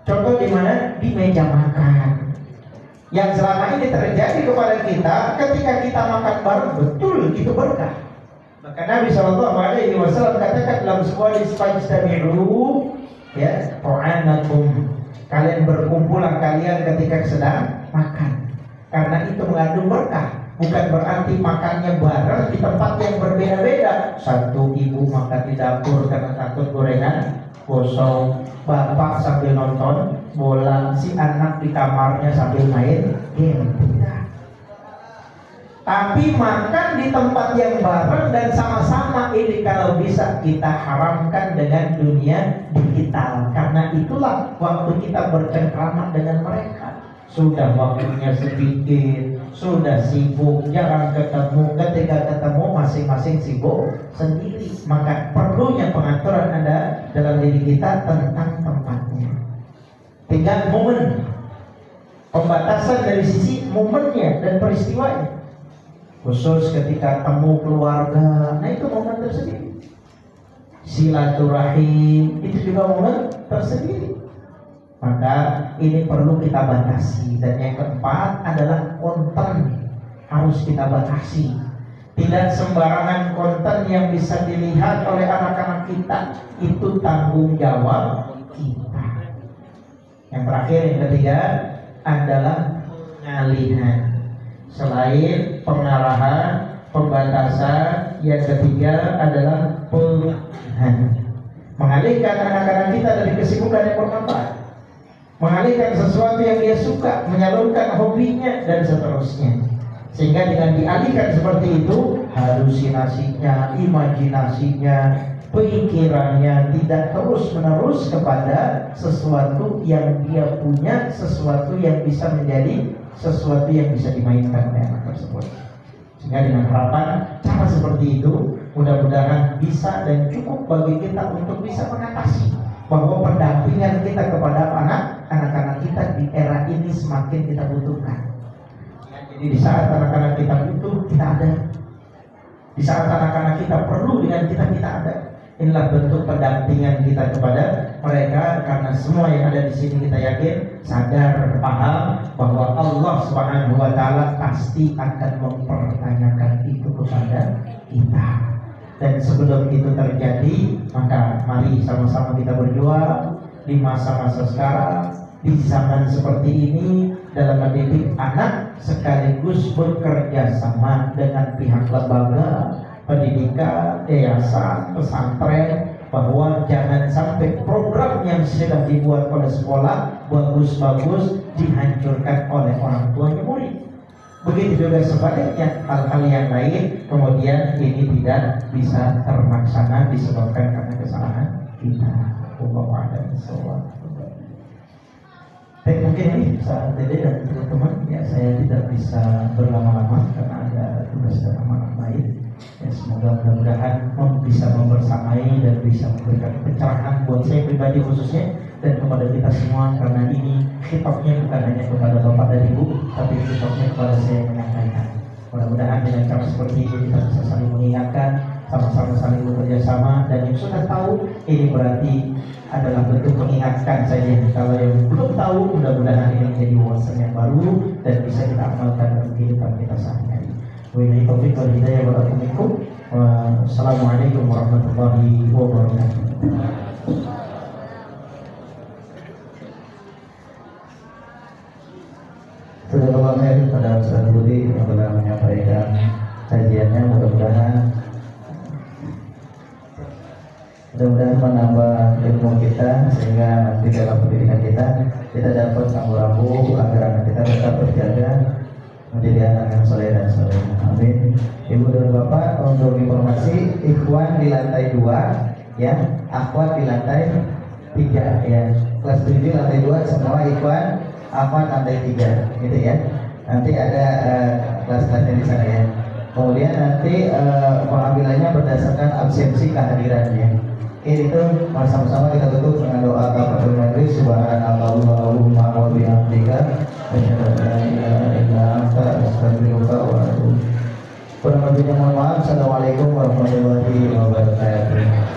Contoh di mana? Di meja makan. Yang selama ini terjadi kepada kita, ketika kita makan bareng, betul itu berkah. Maka Nabi SAW katakan dalam sebuah istajtami'u, ya, ta'anakum, kalian berkumpulah kalian ketika sedang makan, karena itu mengandung berkah. Bukan berarti makannya bareng di tempat yang berbeda-beda. Satu ibu makan di dapur karena takut gorengan kosong, bapak sambil nonton bola, si anak di kamarnya sambil main game. Tapi makan di tempat yang bareng dan sama-sama, ini kalau bisa kita haramkan dengan dunia digital. Karena itulah waktu kita bercengkrama dengan mereka. Sudah waktunya sedikit, sudah sibuk, jarang ketemu. Ketika ketemu masing-masing sibuk sendiri. Maka perlunya pengaturan ada dalam diri kita tentang tempatnya. Tinggal momen, pembatasan dari sisi momennya dan peristiwanya. Khusus ketika temu keluarga, nah itu momen tersendiri. Silaturahim, itu juga momen tersendiri. Maka ini perlu kita batasi. Dan yang keempat adalah konten, harus kita batasi. Tidak sembarangan konten yang bisa dilihat oleh anak-anak kita, itu tanggung jawab kita. Yang terakhir, yang ketiga adalah pengalihan. Selain pengarahan, pembatasan, yang ketiga adalah pengalihan. Mengalihkan anak-anak kita dari kesibukan yang bermanfaat, mengalihkan sesuatu yang dia suka, menyalurkan hobinya dan seterusnya. Sehingga dengan dialihkan seperti itu, halusinasinya, imajinasinya, pikirannya tidak terus-menerus kepada sesuatu yang dia punya, sesuatu yang bisa menjadi sesuatu yang bisa dimainkan oleh anak tersebut. Sehingga dengan harapan cara seperti itu mudah-mudahan bisa dan cukup bagi kita untuk bisa mengatasi bahwa pendampingan kita kepada anak-anak kita di era ini semakin kita butuhkan. Jadi di saat anak-anak kita butuh, kita ada. Di saat anak-anak kita perlu dengan kita ada. Inilah bentuk pendampingan kita kepada mereka karena semua yang ada di sini kita yakin sadar paham bahwa Allah Subhanahu wa taala pasti akan mempertanyakan itu kepada kita. Dan sebelum itu terjadi, maka mari sama-sama kita berjuang di masa-masa sekarang, di zaman seperti ini, dalam mendidik anak sekaligus bekerja sama dengan pihak lembaga pendidikan, yayasan, pesantren, bahwa jangan sampai program yang sudah dibuat oleh sekolah bagus-bagus dihancurkan oleh orang tuanya murid. Begitu juga sebaliknya, hal-hal yang lain kemudian ini tidak bisa terlaksana disebabkan karena kesalahan kita. Mungkin ini saat ini dan teman-teman ya, saya tidak bisa berlama-lama karena ada tugas dan amanah lain. Ya, semoga mudah-mudahan bisa membersamai dan bisa memberikan pencerahan buat saya pribadi khususnya dan kepada kita semua, karena ini kitabnya bukan hanya kepada Bapak dan Ibu, tapi kitabnya kepada saya menyampaikan. Mudah-mudahan dengan cara seperti ini kita bisa saling mengingatkan, sama-sama saling bekerja sama, dan yang sudah tahu ini berarti adalah bentuk mengingatkan saja. Kalau yang belum tahu, mudah-mudahan ini menjadi wawasan yang baru dan bisa kita amalkan dalam kehidupan kita sehari-hari. Wabillahi taufiq wal hidayah wa billahi. Wassalamualaikum warahmatullahi wabarakatuh. Jazakallahu khairan pada Ustaz Budi yang telah menyampaikan kajiannya. Mudah-mudahan menambah ilmu kita sehingga nanti dalam pendidikan kita dapat rambu-rambu agar anak kita tetap terjaga menjadi anak yang soleh dan soleh. Amin. Ibu dan Bapak, untuk informasi, ikhwan di lantai 2 ya, akhwat di lantai 3 ya. Kelas 7 lantai 2 semua ikhwan, akhwat lantai 3 gitu ya. Nanti ada kelas-kelasnya di sana ya. Kemudian nanti pengambilannya berdasarkan absensi kehadirannya. Oke, itu sama-sama kita tutup dengan doa kafaratul majlis. Subhanallahumma wa bihamdika asyhadu an la ilaha illa anta astaghfiruka wa atubu ilaik. Kurang lebihnya mohon maaf. Assalamualaikum warahmatullahi wabarakatuh.